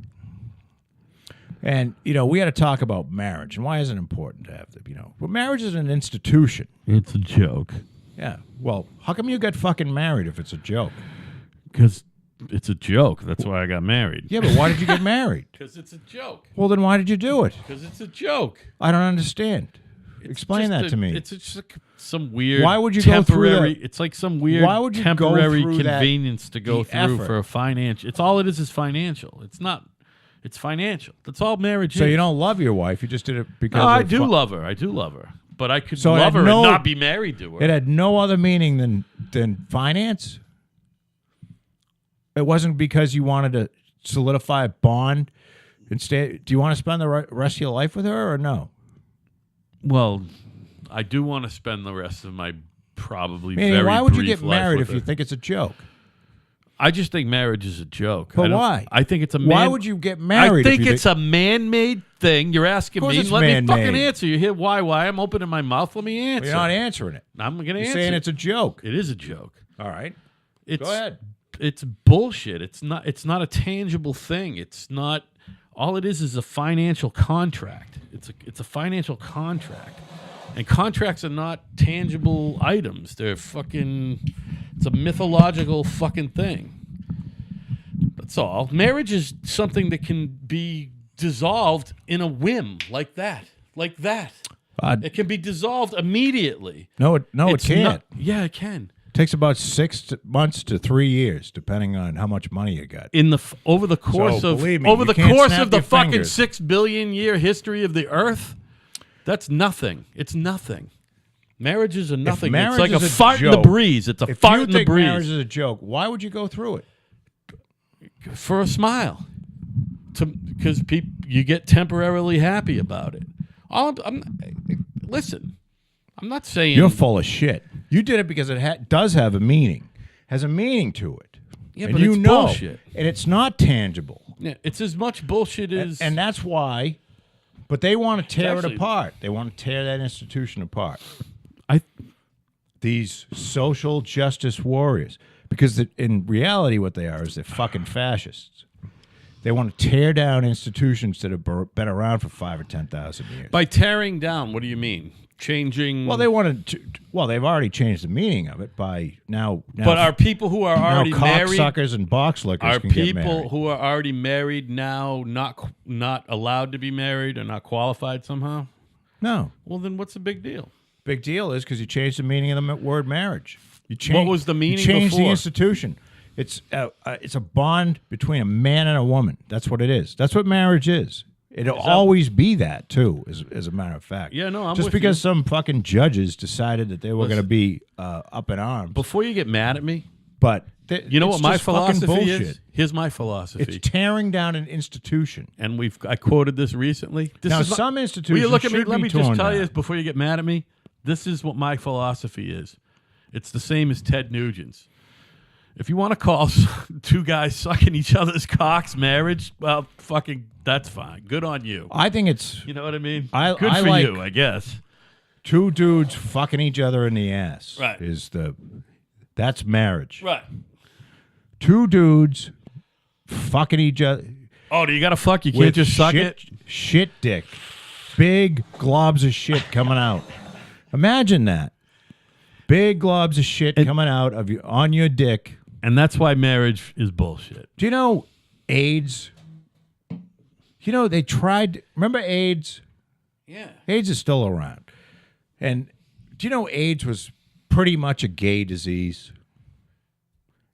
And, we got to talk about marriage. And why is it important to have them, Well, marriage is an institution. It's a joke. Yeah. Well, how come you got fucking married if it's a joke? Because it's a joke. That's why I got married. Yeah, but why did you get married? Because it's a joke. Well, then why did you do it? Because it's a joke. I don't understand. Explain that to me. It's just like some weird. Why would you temporary? go through that? It's like some weird why would you temporary go through convenience to go through effort? for a financial. It's all it is financial. It's not. It's financial. That's all marriage is. So you don't love your wife. You just did it because. No, I do love her. I do love her. But I could So love her and not be married to her. It had no other meaning than finance. It wasn't because you wanted to solidify a bond. Instead, do you want to spend the rest of your life with her or no? Well, I do want to spend the rest of my probably Meaning, very why would you brief get life married with if you her. think it's a joke? I just think marriage is a joke. But why? I think it's a Why would you get married? I think it's a man-made thing. You're asking me. Let me fucking answer. You hear why? I'm opening my mouth. Let me answer. Well, you're not answering it. I'm going to answer. You're saying it's a joke. It is a joke. All right. Go ahead. It's bullshit. It's not a tangible thing. It's not. All it is a financial contract. It's a financial contract. And contracts are not tangible items. They're fucking. It's a mythological fucking thing. That's all. Marriage is something that can be dissolved in a whim, like that. It can be dissolved immediately. No, it can't. Yeah, it can. It takes about 6 months to 3 years, depending on how much money you got. Over the course of the fucking 6 billion year history of the Earth, that's nothing. It's nothing. Marriage is a nothing. It's like a fart in the breeze. It's a fart in the breeze. If you think marriage is a joke, why would you go through it? For a smile. Because you get temporarily happy about it. Listen, I'm not saying... You're full of shit. You did it because it does have a meaning. Has a meaning to it. Yeah, and but it's bullshit. And it's not tangible. Yeah, it's as much bullshit as... And that's why... But they want to tear it apart. They want to tear that institution apart. These social justice warriors. Because in reality what they are is they're fucking fascists. They want to tear down institutions that have been around for 5,000 or 10,000 years. By tearing down, what do you mean? Changing... Well, they wanted to... Well, they've already changed the meaning of it by now but are people who are already married... cocksuckers and box lickers can get married. Are people who are already married now not allowed to be married or not qualified somehow? No. Well, then what's the big deal? Big deal is because you changed the meaning of the word marriage. What was the meaning before? You changed the institution. It's a bond between a man and a woman. That's what it is. That's what marriage is. It'll always be that, too, as a matter of fact. Yeah, no, I'm just with because you. some fucking judges decided that they were going to be up in arms. Before you get mad at me, but you know what my philosophy is? Here's my philosophy. It's tearing down an institution. And I quoted this recently. Some institutions will you look at me? should Let be me just torn tell down. you before you get mad at me. This is what my philosophy is. It's the same as Ted Nugent's. If you want to call two guys sucking each other's cocks marriage, well, fucking, that's fine. Good on you. I think it's... You know what I mean? Good for like you, I guess. Two dudes fucking each other in the ass. Right. That's marriage. Right. Two dudes fucking each other. Oh, do you got to fuck? You can't just suck it? Shit dick. Big globs of shit coming out. Imagine that. Big globs of shit coming out on your dick. And that's why marriage is bullshit. Do you know AIDS? You know, they tried... Remember AIDS? Yeah. AIDS is still around. And do you know AIDS was pretty much a gay disease?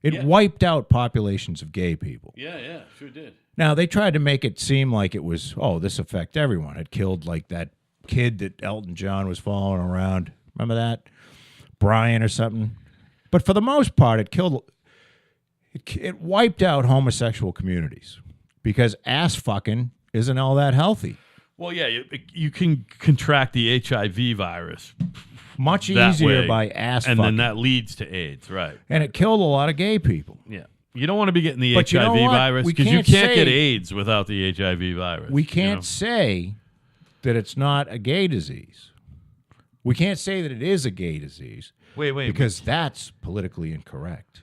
It wiped out populations of gay people. Yeah, sure did. Now, they tried to make it seem like it was, this affect everyone. It killed, like, that kid that Elton John was following around. Remember that? Brian or something. But for the most part, it wiped out homosexual communities because ass fucking isn't all that healthy. Well, yeah, you can contract the HIV virus much that easier way, by ass and fucking. then that leads to AIDS, right? And it killed a lot of gay people. Yeah. You don't want to be getting the But HIV you know what? virus We because you can't can't get say- AIDS without the HIV virus. We can't say that it's not a gay disease. We can't say that it is a gay disease. Wait. Because that's politically incorrect.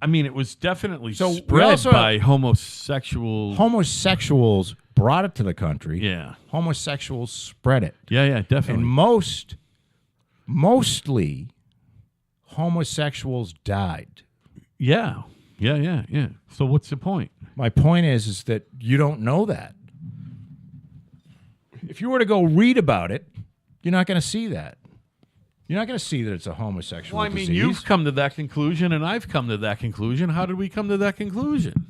I mean, it was definitely So we spread also by homosexual. Homosexuals brought it to the country. Yeah. Homosexuals spread it. Yeah, definitely. And mostly homosexuals died. Yeah. So what's the point? My point is that you don't know that. If you were to go read about it, you're not going to see that. You're not going to see that it's a homosexual Well, I mean, disease. you've come to that conclusion, and I've come to that conclusion. How did we come to that conclusion?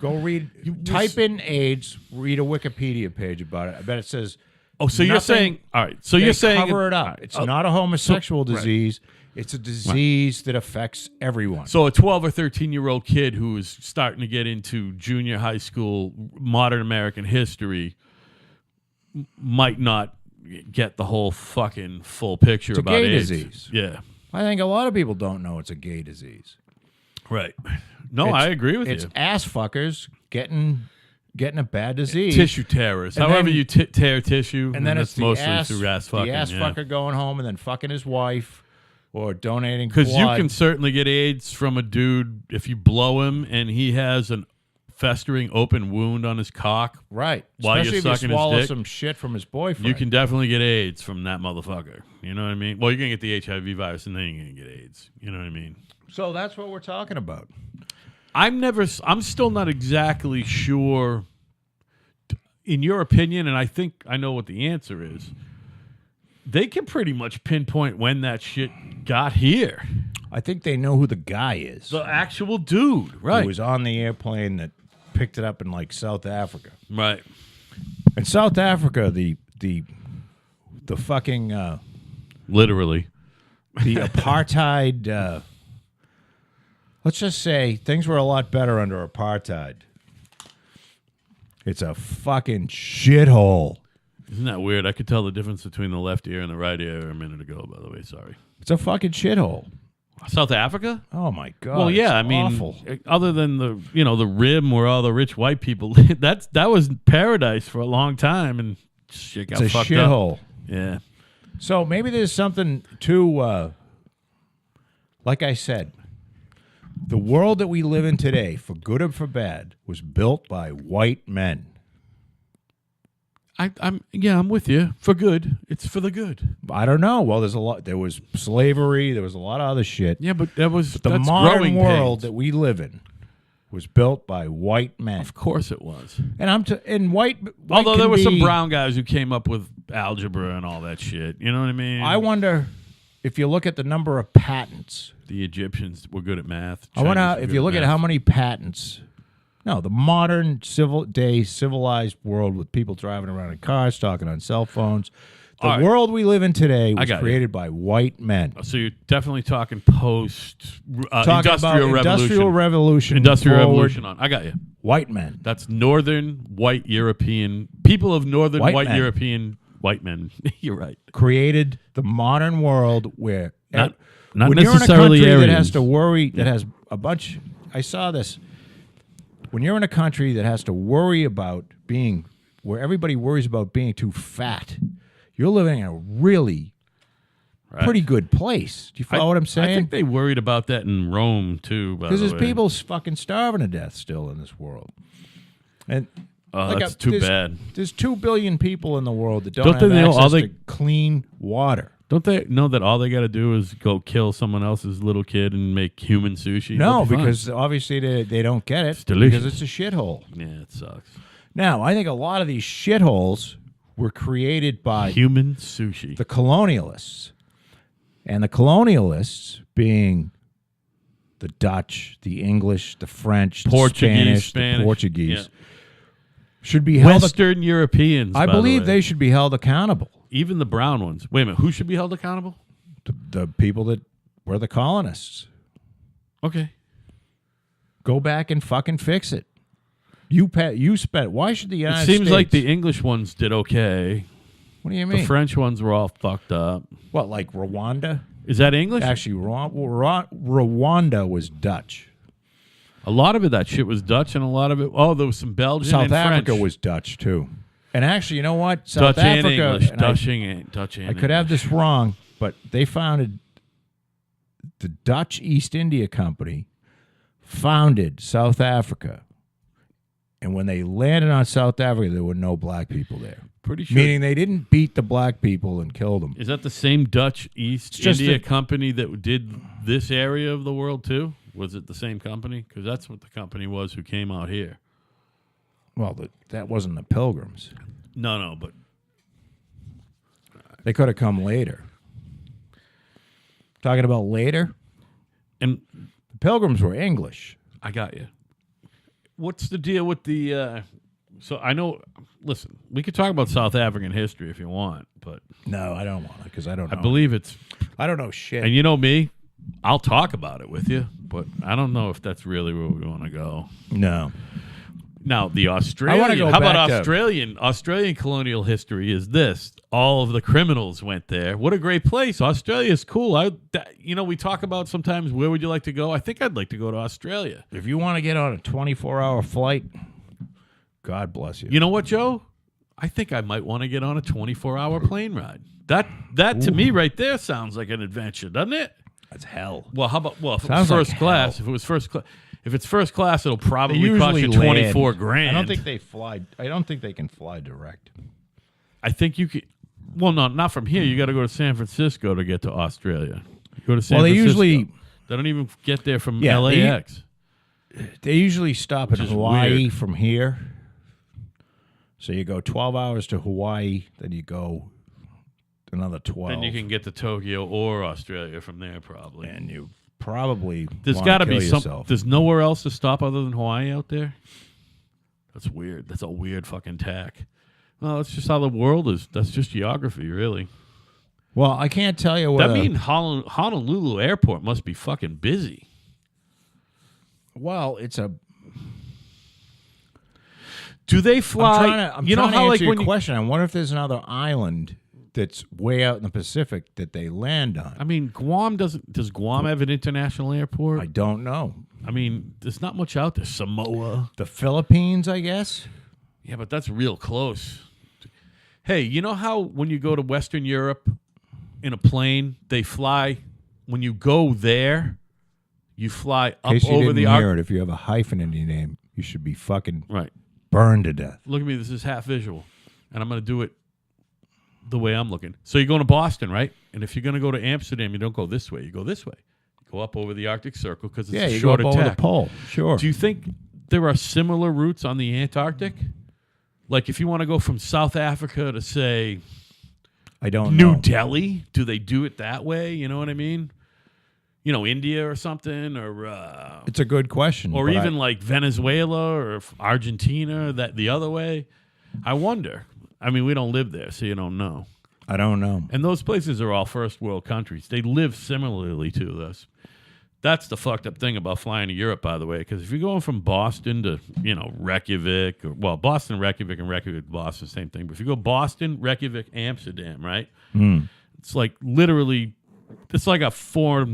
Go read. Type in AIDS. Read a Wikipedia page about it. I bet it says. Oh, so you're saying, all right. So They you're saying cover it up. It's not a homosexual disease. It's a disease that affects everyone. So a 12 or 13-year-old kid who is starting to get into junior high school modern American history might not get the whole fucking full picture It's a about gay AIDS. disease. Yeah. I think a lot of people don't know it's a gay disease. Right. No, I agree with It's you. ass fuckers getting a bad disease. Tissue tearers. And However then- you tear tissue, and then that's it's the mostly ass, through ass fucking. the ass fucker going home and then fucking his wife or donating Because you blood. can certainly get AIDS from a dude if you blow him and he has an festering open wound on his cock. Right. While you're Especially if sucking you his swallow dick. some shit from his boyfriend. You can definitely get AIDS from that motherfucker. You know what I mean? Well, you're going to get the HIV virus and then you're going to get AIDS. You know what I mean? So that's what we're talking about. I'm still not exactly sure, in your opinion, and I think I know what the answer is. They can pretty much pinpoint when that shit got here. I think they know who the guy is. The actual dude, right? Who was on the airplane that picked it up in like South Africa. Right. In South Africa, the fucking Literally. the apartheid. Let's just say things were a lot better under apartheid. It's a fucking shithole. Isn't that weird? I could tell the difference between the left ear and the right ear a minute ago, by the way. Sorry. It's a fucking shithole. South Africa? Oh my god. Well, yeah, it's I mean, awful. other than the rim where all the rich white people live, that was paradise for a long time, and shit got It's a fucked shithole. up. Yeah. So maybe there's something to, like I said, the world that we live in today, for good or for bad, was built by white men. I'm with you. For good. It's for the good. I don't know. Well, there's a lot. There was slavery. There was a lot of other shit. Yeah, but that's The modern growing world pains. that we live in was built by white men. Of course it was. And white. Although can there were some be- brown guys who came up with algebra and all that shit. You know what I mean? I wonder if you look at the number of patents. The Egyptians were good at math. I wonder Chinese were if good you look at math. how many patents. No, the modern civilized world with people driving around in cars, talking on cell phones. The All right. world we live in today was got you. created by white men. So you're definitely talking post Talking about industrial revolution. Industrial revolution. Industrial forward, revolution on. I got you. White men. That's northern white European people of northern White white men. European white men. You're right. Created the modern world where Not when you're in a necessarily country that Aryans. has to worry, that has a bunch. I saw this. When you're in a country that has to worry about being, where everybody worries about being too fat, you're living in a really pretty good place. Do you follow what I'm saying? I think they worried about that in Rome too. Because there's people fucking starving to death still in this world. And that's too bad. There's 2 billion people in the world that don't Don't have they know access all they- to clean water. Don't they know that all they got to do is go kill someone else's little kid and make human sushi? No, They'll be fine. because obviously they don't get it delicious. because it's a shithole. Yeah, it sucks. Now, I think a lot of these shitholes were created by Human sushi. the colonialists. And the colonialists being the Dutch, the English, the French, Portuguese, the Spanish, the Portuguese, yeah. should be held Western Europeans, I by believe the way. they should be held accountable. Even the brown ones. Wait a minute. Who should be held accountable? The people that were the colonists. Okay. Go back and fucking fix it. You spent. Why should the United It States? seems like the English ones did okay. What do you mean? The French ones were all fucked up. What, like Rwanda? Is that English? Actually, Rwanda was Dutch. A lot of that shit was Dutch, and a lot of it. Oh, there was some Belgian South and Africa French. was Dutch too. And actually, you know what? South Dutch and Africa. English. and Dutch and I could have this wrong, but they founded the Dutch East India Company. Founded South Africa, and when they landed on South Africa, there were no black people there. Pretty sure. Meaning they didn't beat the black people and kill them. Is that the same Dutch East just India a- company that did this area of the world too? Was it the same company? Because that's what the company was who came out here. Well, that wasn't the Pilgrims. No, but They could have come later. Talking about later, and the Pilgrims were English. I got you. What's the deal with the? So I know. Listen, we could talk about South African history if you want, but No, I don't want to because I don't know. I believe it's. I don't know shit. And you know me, I'll talk about it with you, but I don't know if that's really where we want to go. No. Now, the Australian. go How about back to- Australian colonial history is this. All of the criminals went there. What a great place. Australia's cool. We talk about sometimes where would you like to go? I think I'd like to go to Australia. If you want to get on a 24-hour flight, God bless you. You know what, Joe? I think I might want to get on a 24-hour plane ride. That to me right there sounds like an adventure, doesn't it? That's hell. Well, how about if it was Sounds like first class? hell. If it was first class, if it's first class, it'll They probably cost usually you land. $24,000. I don't think they fly. I don't think they can fly direct. I think you could. Well, no, not from here. You got to go to San Francisco to get to Australia. You go to San Well, they Francisco. usually They don't even get there from Yeah, LAX. they usually stop in Which is Hawaii weird. from here. So you go 12 hours to Hawaii, then you go another 12. Then you can get to Tokyo or Australia from there, probably. and you probably There's got got to be some. yourself. There's nowhere else to stop other than Hawaii out there. That's weird. That's a weird fucking tack. Well, that's just how the world is. That's just geography, really. Well, I can't tell you what. That means Honolulu Airport must be fucking busy. Well, it's a. Do they fly? I'm you know trying to how answer like your when you, question. I wonder if there's another island that's way out in the Pacific that they land on. I mean, Guam doesn't. Does Guam have an international airport? I don't know. I mean, there's not much out there. Samoa. The Philippines, I guess. Yeah, but that's real close. Hey, you know how when you go to Western Europe in a plane, they fly. When you go there, you fly In up case you over didn't the hear arc. it, if you have a hyphen in your name, you should be fucking Right. burned to death. Look at me. This is half visual, and I'm going to do it the way I'm looking. So you're going to Boston, right? And if you're going to go to Amsterdam, you don't go this way. You go this way. You go up over the Arctic Circle because it's Yeah, a you go up shorter over the tack. pole. Sure. Do you think there are similar routes on the Antarctic? Like if you want to go from South Africa to, say, I don't New know. Delhi, do they do it that way? You know what I mean? You know, India or something, or It's a good question. but even like Venezuela or Argentina, that the other way. I wonder. I mean, we don't live there, so you don't know. I don't know. And those places are all first world countries. They live similarly to us. That's the fucked up thing about flying to Europe, by the way, because if you're going from Boston to, Reykjavik, Boston, Reykjavik, and Reykjavik, Boston, same thing. But if you go Boston, Reykjavik, Amsterdam, right? It's like literally, it's like a 4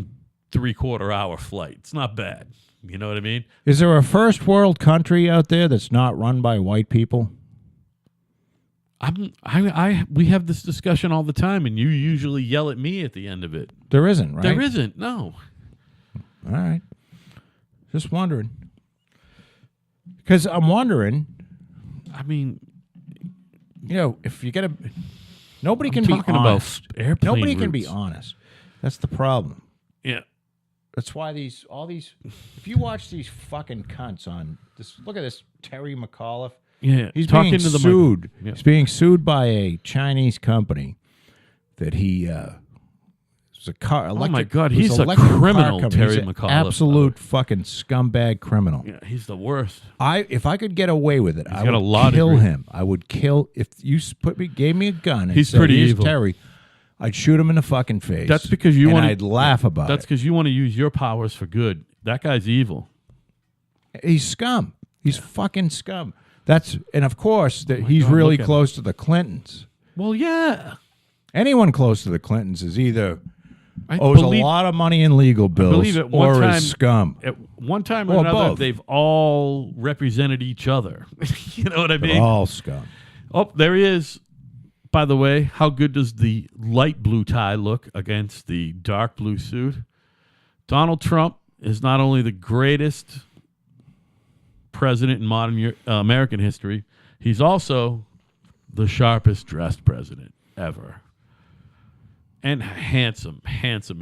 3/4 hour flight. It's not bad. You know what I mean? Is there a first world country out there that's not run by white people? We have this discussion all the time, and you usually yell at me at the end of it. There isn't, right? There isn't, no. All right. Just wondering. Because I'm wondering, I mean, if you get a... Nobody I'm can be talking about honest. airplane Nobody can be routes. honest. That's the problem. Yeah. That's why if you watch these fucking cunts on this, look at this Terry McAuliffe. He's talking being to the sued. Yeah. He's being sued by a Chinese company that he was a car. Oh my electric, God, it was he's a electric car criminal, company. Terry He's an McAuliffe. absolute fucking scumbag criminal. Yeah, he's the worst. If I could get away with it, I got a would lot of kill degrees. him. I would kill if you gave me a gun. And He's said, pretty "Here's evil." Terry. I'd shoot him in the fucking face. That's because you and want. I'd laugh about That's it. because you want to use your powers for good. That guy's evil. He's scum. He's fucking scum. And of course he's God, really look at close to the Clintons. Well, yeah. Anyone close to the Clintons is either I owes believe- a lot of money in legal bills believe at one or time- is scum. At one time or Or another, both. they've all represented each other. You know what I They're mean? all scum. Oh, there he is. By the way, how good does the light blue tie look against the dark blue suit? Donald Trump is not only the greatest president in modern American history, he's also the sharpest dressed president ever. And handsome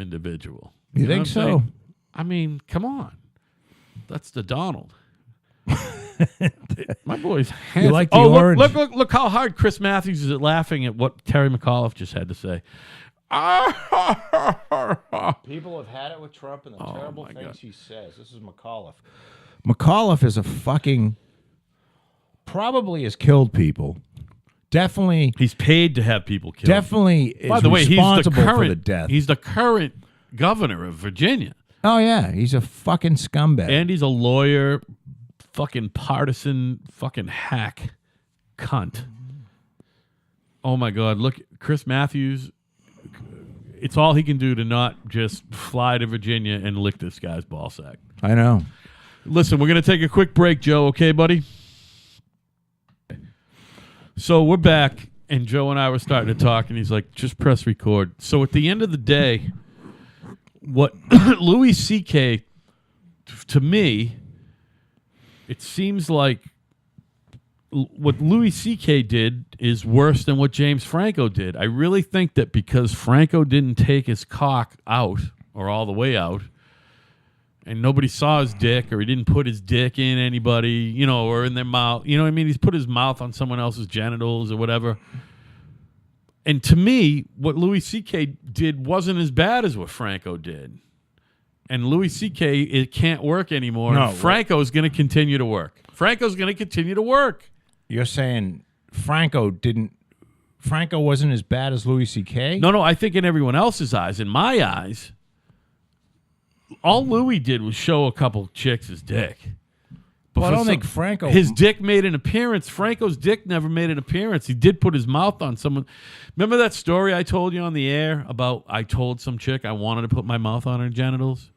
individual. You know think what I'm so? saying? I mean, come on. That's the Donald. My boy's handsome. You like the look, orange? Look how hard Chris Matthews is at laughing at what Terry McAuliffe just had to say. People have had it with Trump and the terrible my things God. he says. This is McAuliffe. McAuliffe is a fucking probably has killed people. Definitely, He's paid to have people killed. definitely is By the way, responsible current, for the death. He's the current governor of Virginia. Oh yeah, he's a fucking scumbag. And he's a lawyer, fucking partisan, fucking hack cunt. Oh my God. Look, Chris Matthews, it's all he can do to not just fly to Virginia and lick this guy's ballsack. I know. Listen, we're going to take a quick break, Joe. Okay, buddy? So we're back, and Joe and I were starting to talk, and he's like, just press record. So at the end of the day, what Louis C.K., to me, it seems like what Louis C.K. did is worse than what James Franco did. I really think that because Franco didn't take his cock out, or all the way out, and nobody saw his dick, or he didn't put his dick in anybody, you know, or in their mouth. You know what I mean? He's put his mouth on someone else's genitals or whatever. And to me, what Louis C.K. did wasn't as bad as what Franco did. And Louis C.K., it can't work anymore. No, and Franco's going to continue to work. Franco's going to continue to work. You're saying Franco wasn't as bad as Louis C.K.? No, I think in everyone else's eyes, in my eyes, all Louis did was show a couple chicks his dick. But Well, I for don't think Franco... his dick made an appearance. Franco's dick never made an appearance. He did put his mouth on someone. Remember that story I told you on the air about I told some chick I wanted to put my mouth on her genitals?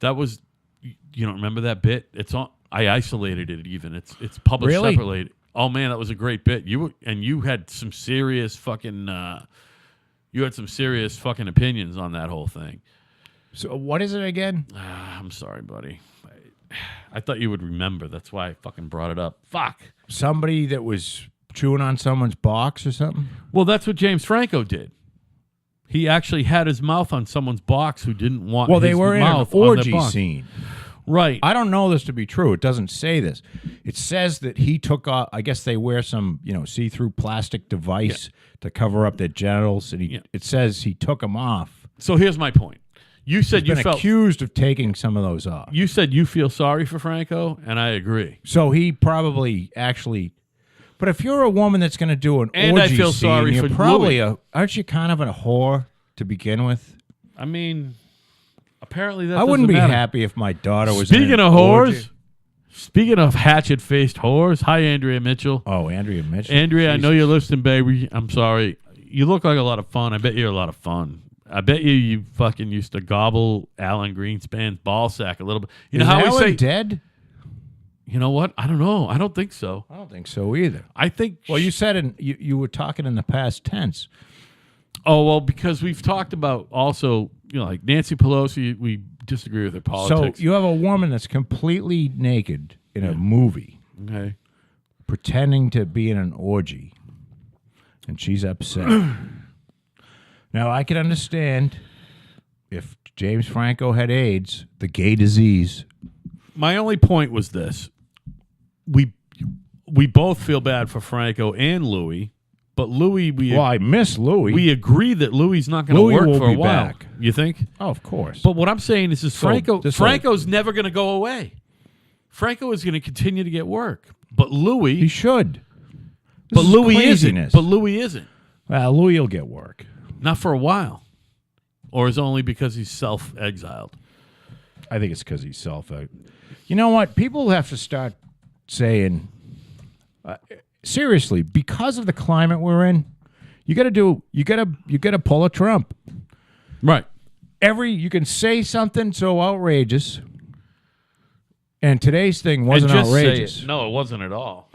That was, you don't remember that bit? It's on. I isolated it even. It's published Really? separately. Oh man, that was a great bit. You had some serious fucking opinions on that whole thing. So what is it again? I'm sorry, buddy. I thought you would remember. That's why I fucking brought it up. Fuck. Somebody that was chewing on someone's box or something? Well, that's what James Franco did. He actually had his mouth on someone's box who didn't want Well, his they were in an mouth on their orgy box. scene. Right. I don't know this to be true. It doesn't say this. It says that he took off. I guess they wear some, see-through plastic device to cover up their genitals, and it says he took them off. So here's my point. You said He's you been felt accused of taking some of those off. you said you feel sorry for Franco, and I agree. So he probably actually. But if you're a woman that's going to do an And I orgy feel scene, sorry you're for probably Louis. aren't you kind of a whore to begin with? I mean, apparently that I wouldn't be doesn't matter. happy if my daughter was. Speaking in an of whores, orgy. speaking of hatchet-faced whores, hi, Andrea Mitchell. Oh, Andrea Mitchell. Andrea, I know Jesus. you're listening, baby. I'm sorry. You look like a lot of fun. I bet you're a lot of fun. I bet you fucking used to gobble Alan Greenspan's ball sack a little bit. You know Is how we Alan say dead? You know what? I don't know. I don't think so. I don't think so either. I think. Well, you said you were talking in the past tense. Oh well, because we've talked about also, like Nancy Pelosi. We disagree with her politics. So you have a woman that's completely naked in a movie, Okay. pretending to be in an orgy, and she's upset. Now, I can understand if James Franco had AIDS, the gay disease. My only point was this: we both feel bad for Franco and Louis, but Louis, I miss Louis. we agree that Louis not going to work will for a be while. back. You think? Oh, of course. But what I'm saying is Franco's never going to go away. Franco is going to continue to get work, but he Louis, should. but This is Louis craziness. isn't. But Louis isn't. Well, Louis will get work. Not for a while, or is it only because he's self-exiled? I think it's because he's self-out. You know what? People have to start saying, seriously, because of the climate we're in, you got to pull a Trump. Right. You can say something so outrageous, and today's thing wasn't And just say outrageous. it. No, it wasn't at all.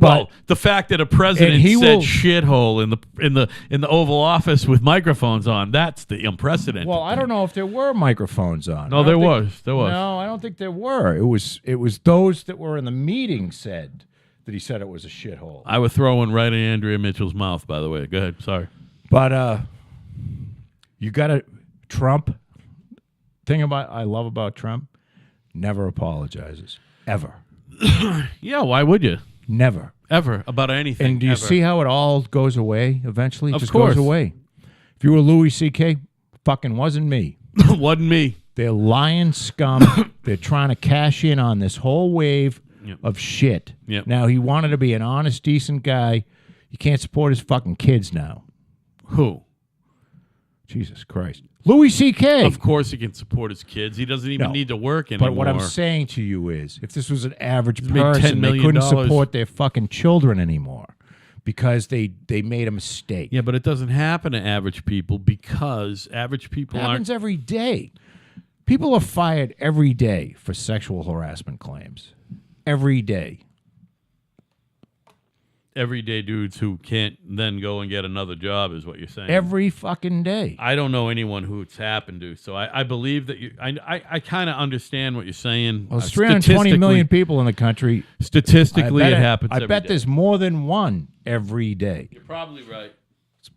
But- Well, the fact that a president And he said will- shithole in the Oval Office with microphones on, that's the unprecedented. Well, I don't know if there were microphones on. No, I don't there think- was. There was. No, I don't think there were. It was those that were in the meeting said that he said it was a shithole. I would throw one right in Andrea Mitchell's mouth, by the way. Go ahead. Sorry. But you got to Trump. Thing I love about Trump, never apologizes ever, Yeah, why would you? never. Ever. About anything. And do you ever. see how it all goes away eventually? It Of just course. goes away. If you were Louis C.K., fucking wasn't me. Wasn't me. They're lying scum. They're trying to cash in on this whole wave Yep. of shit. Yep. Now, he wanted to be an honest, decent guy. You can't support his fucking kids now. Who? Jesus Christ. Louis C.K. Of course he can support his kids. He doesn't even No. need to work anymore. But what I'm saying to you is, if this was an average He's made $10 person, they million. couldn't support their fucking children anymore because they made a mistake. Yeah, but it doesn't happen to average people because average people It happens aren't. every day. People are fired every day for sexual harassment claims. Every day. Everyday dudes who can't then go and get another job is what you're saying. Every fucking day. I don't know anyone who it's happened to, so I believe that you. I kind of understand what you're saying. Well, there's 320 million people in the country. Statistically, it happens. I every bet day. there's more than one every day. You're probably right.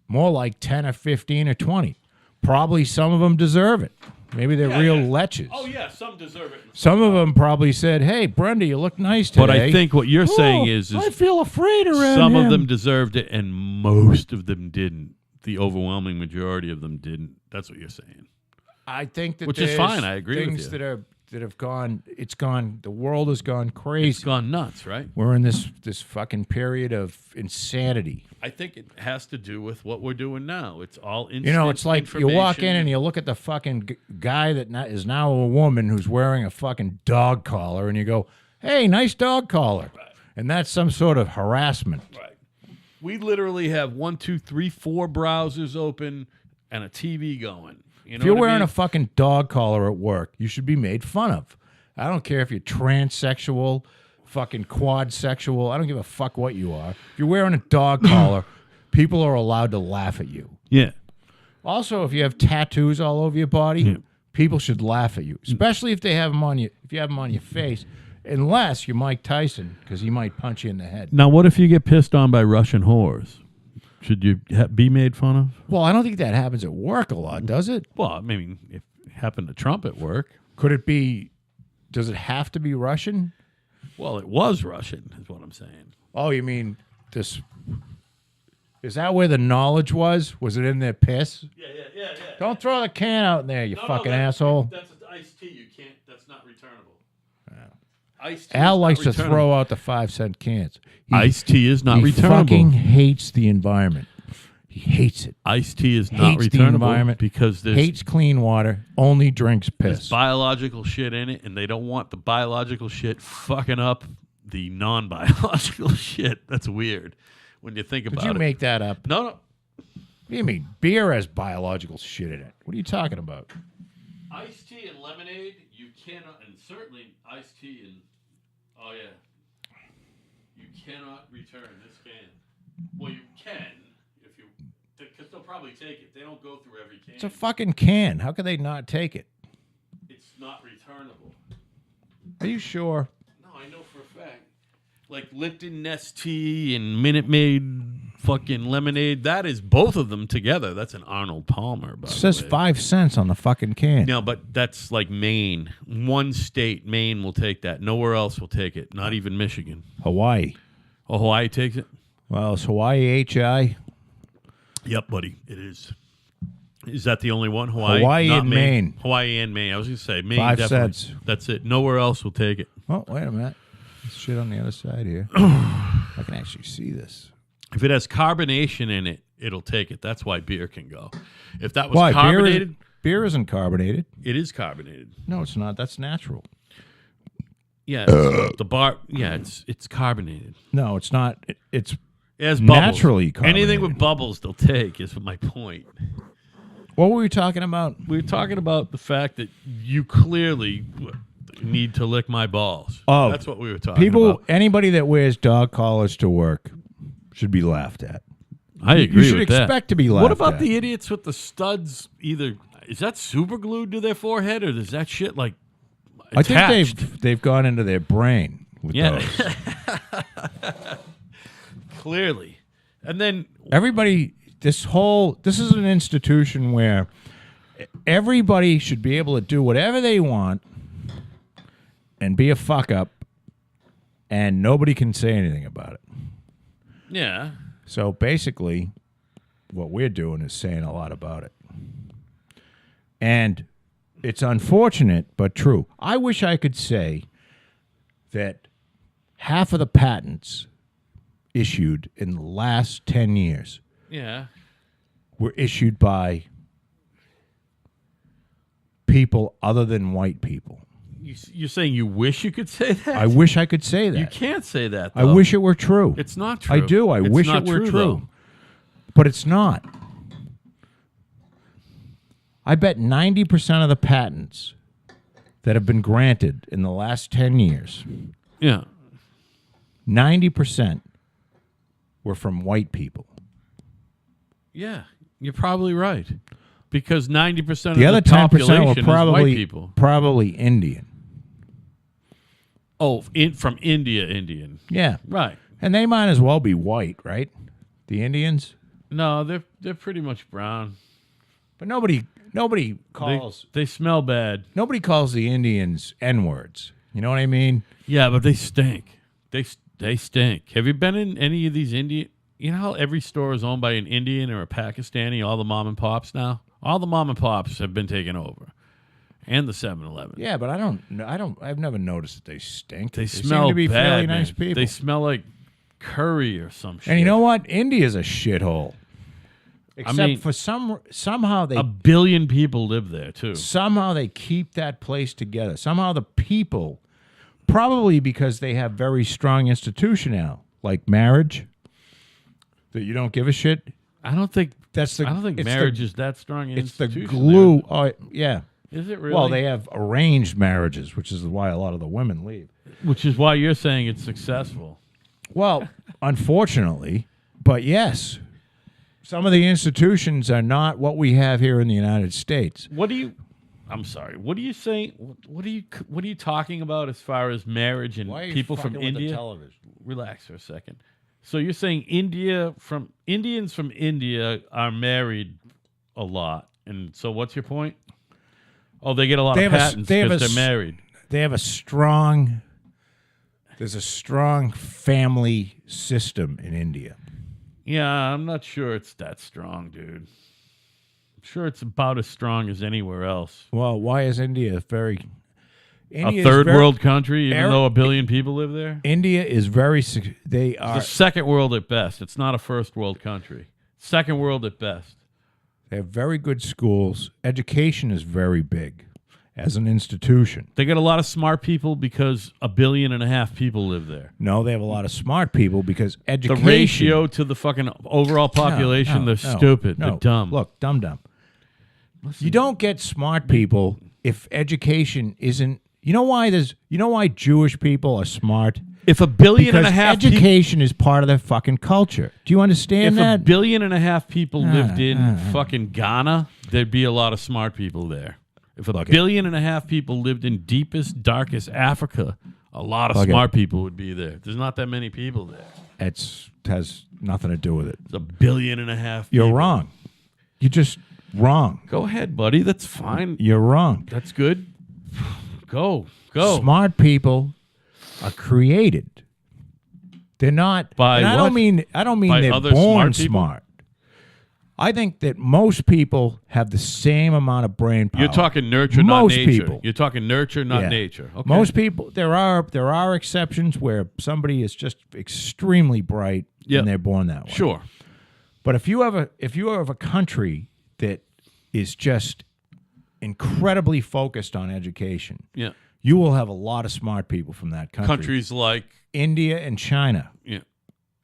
More like 10 or 15 or 20. Probably some of them deserve it. Maybe they're real leches. Oh yeah, some deserve it. Some of them probably said, "Hey, Brenda, you look nice today." But I think what you're saying is I feel afraid around some him. of them deserved it, and most of them didn't. The overwhelming majority of them didn't. That's what you're saying. I think that Which is there's fine, I agree with things you. that have gone. It's gone. The world has gone crazy. It's gone nuts, right? We're in this fucking period of insanity. I think it has to do with what we're doing now. It's all instant. You know, it's like you walk in information. and you look at the fucking guy that is now a woman who's wearing a fucking dog collar, and you go, "Hey, nice dog collar," and that's some sort of harassment. Right. We literally have 1, 2, 3, 4 browsers open and a TV going. You know If you're what I wearing mean? a fucking dog collar at work, you should be made fun of. I don't care if you're transsexual, fucking quadsexual. I don't give a fuck what you are. If you're wearing a dog collar, people are allowed to laugh at you. Yeah. Also, if you have tattoos all over your body, people should laugh at you, especially if they have them on you. If you have them on your face, unless you're Mike Tyson, because he might punch you in the head. Now, what if you get pissed on by Russian whores? Should you be made fun of? Well, I don't think that happens at work a lot, does it? Well, I mean, if it happened to Trump at work, Could it be? Does it have to be Russian? well, it was Russian, is what I'm saying. Oh, you mean this? Is that where the knowledge was? Was it in their piss? Yeah. Don't throw the can out in there, you fucking asshole. That's iced tea. You can't. That's not returnable. Iced tea Al is not likes to returnable. throw out the 5-cent cans. Iced tea is not he returnable. fucking hates the environment. He hates it. Iced tea is not Hates the returnable environment. because there's Hates clean water. Only drinks piss. biological shit in it, and they don't want the biological shit fucking up the non-biological shit. That's weird when you think Did about you it. make that up? No. What do you mean? Beer has biological shit in it. What are you talking about? Iced tea and lemonade, you cannot, and certainly iced tea and, oh yeah, you cannot return this can. Well, you can if you, because they'll probably take it. They don't go through every can. It's a fucking can. How could they not take it? It's not returnable. Are you sure? No, I know for a fact. Like Lipton Nest tea and Minute Maid fucking lemonade, that is both of them together. That's an Arnold Palmer, by It the says way. 5 cents on the fucking can. No, but that's like Maine. One state, Maine, will take that. Nowhere else will take it. Not even Michigan. Hawaii. Oh, Hawaii takes it? Well, it's Hawaii HI. Yep, buddy. It is. Is that the only one? Hawaii? Hawaii Not and Maine. Hawaii and Maine. I was going to say Maine. 5 definitely. cents. That's it. Nowhere else will take it. Oh, wait a minute. There's shit on the other side here. I can actually see this. If it has carbonation in it, it'll take it. That's why beer can go. If that was Why? carbonated, Beer isn't carbonated. it is carbonated. No, it's not. That's natural. Yeah, the bar. Yeah, it's carbonated. No, it's not. It's It has bubbles. naturally carbonated. Anything with bubbles, they'll take. Is my point. What were we talking about? We were talking about the fact that you clearly need to lick my balls. Oh, that's what we were talking about. Anybody that wears dog collars to work should be laughed at. I agree You should with that. expect to be laughed What about at. the idiots with the studs? Either is that super glued to their forehead, or is that shit like attached? I think they've gone into their brain with those. Clearly, and then Everybody, this is an institution where everybody should be able to do whatever they want and be a fuck up, and nobody can say anything about it. yeah, So basically, what we're doing is saying a lot about it. And it's unfortunate, but true. I wish I could say that half of the patents issued in the last 10 years yeah. were issued by people other than white people. You're saying you wish you could say that? I wish I could say that. You can't say that. I Though. wish it were true. It's not true. I do. I It's wish not it were true. though. But it's not. I bet 90% of the patents that have been granted in the last 10 years, Yeah. 90% were from white people. Yeah, you're probably right. Because 90% The of other the 10% population were is white people. probably Indian. Oh, from Indian. Yeah. Right. And they might as well be white, right? The Indians? No, they're pretty much brown. But nobody calls They smell bad. nobody calls the Indians N-words. You know what I mean? Yeah, but they stink. They stink. Have you been in any of these Indian? You know how every store is owned by an Indian or a Pakistani? All the mom and pops now. All the mom and pops have been taken over, and the 7-Eleven. Yeah, but I've never noticed that they stink. They seem smell to be bad, fairly man. nice people. They smell like curry or some shit. And you know what? India's a shithole. Except mean, for somehow a billion people live there too. somehow they keep that place together. Somehow the people, probably because they have very strong institution now, like marriage, that you don't give a shit. I don't think I don't think marriage is that strong. An It's the institution glue. Oh, yeah. There. Is it really? Well, they have arranged marriages, which is why a lot of the women leave. Which is why you're saying it's successful. Well, unfortunately, but yes, some of the institutions are not what we have here in the United States. I'm sorry. What are you saying? What are you talking about as far as marriage and people from India? television? Relax for a second. So you're saying Indians from India are married a lot, and so what's your point? Oh, they get a lot of patents because they're married. They have there's a strong family system in India. Yeah, I'm not sure it's that strong, dude. I'm sure it's about as strong as anywhere else. Well, why is India A third world country, even though a billion people live there? India is very. They It's are. a second world at best. It's not a first world country. Second world at best. They have very good schools. Education is very big as an institution. They got a lot of smart people because 1.5 billion people live there. No, they have a lot of smart people because The education. ratio to the fucking overall population, they're stupid. They're dumb. Look, dumb. You don't get smart people if education isn't. You know why Jewish people are smart? If 1.5 billion Because education is part of their fucking culture. Do you understand if that? 1.5 billion people lived in fucking Ghana, there'd be a lot of smart people there. If 1.5 billion people lived in deepest, darkest Africa, a lot of smart people would be there. There's not that many people there. It has nothing to do with it. It's 1.5 billion. You're wrong. You're just wrong. Go ahead, buddy. That's fine. You're wrong. That's good. Go. Smart people are created. They're not. By and I what? don't mean By they're other born smart people? smart. I think that most people have the same amount of brain power. You're talking nurture, not Most nature. people. You're talking nurture, not Yeah. nature. Okay. Most people, there are exceptions where somebody is just extremely bright Yep. and they're born that way. Sure. But if you have a country that is just incredibly focused on education, Yeah. you will have a lot of smart people from that country. Countries like India and China yeah,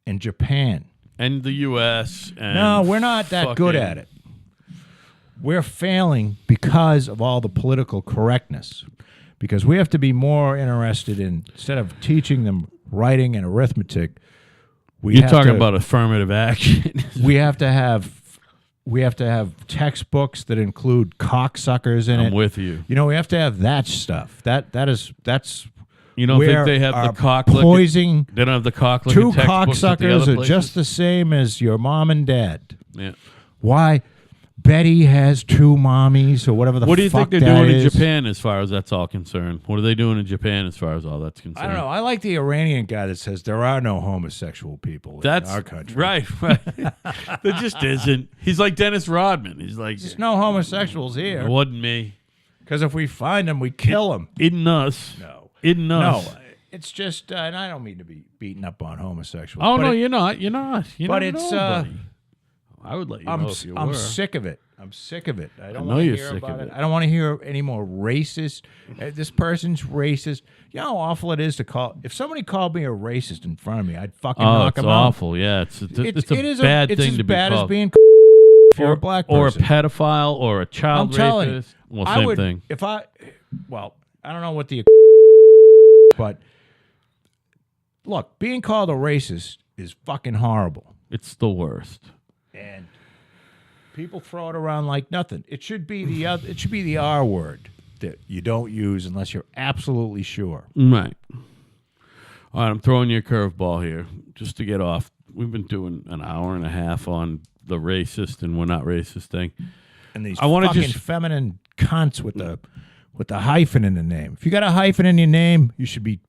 and Japan. and the U.S. And No, we're not that good fucking- at it. We're failing because of all the political correctness. Because we have to be more interested in, instead of teaching them writing and arithmetic, You're have talking to, about affirmative action. we have to have textbooks that include cocksuckers in I'm it. with you. You know, we have to have that stuff. That's You don't where think they have our the cock licking? poisoning. They don't have the cock Two licking textbooks at the cocksuckers other are places? just the same as your mom and dad. Yeah. Why? Betty has two mommies or whatever the fuck What do you think they're that doing in is. Japan as far as that's all concerned? What are they doing in Japan as far as all that's concerned? I don't know. I like the Iranian guy that says there are no homosexual people That's in our country. right. There just isn't. He's like Dennis Rodman. He's like, There's no homosexuals it here. wasn't me. Because if we find them, we kill them. Isn't us. No. Isn't us. No. It's just, and I don't mean to be beating up on homosexuals. Oh, but no, it- you're not. You're not. You but don't it's, know, buddy. I would let you know if you I'm were. sick of it. I'm sick of it. I don't know want to you're hear sick about of it. it. I don't want to hear any more racist. This person's racist. You know how awful it is to call. If somebody called me a racist in front of me, I'd fucking Oh, knock it's them out. awful. Yeah, it's a It is bad it's thing as to be bad called. as being if you're a black or a person. pedophile or a child I'm telling you, rapist. Well, I same would, thing. If I don't know what the but look, being called a racist is fucking horrible. It's the worst. And people throw it around like nothing. It should be the other, it should be the R word that you don't use unless you're absolutely sure. Right. All right, I'm throwing you a curveball here just to get off. We've been doing an hour and a half on the racist and we're not racist thing. And these I wanna fucking just- feminine cunts with the hyphen in the name. If you got a hyphen in your name, you should be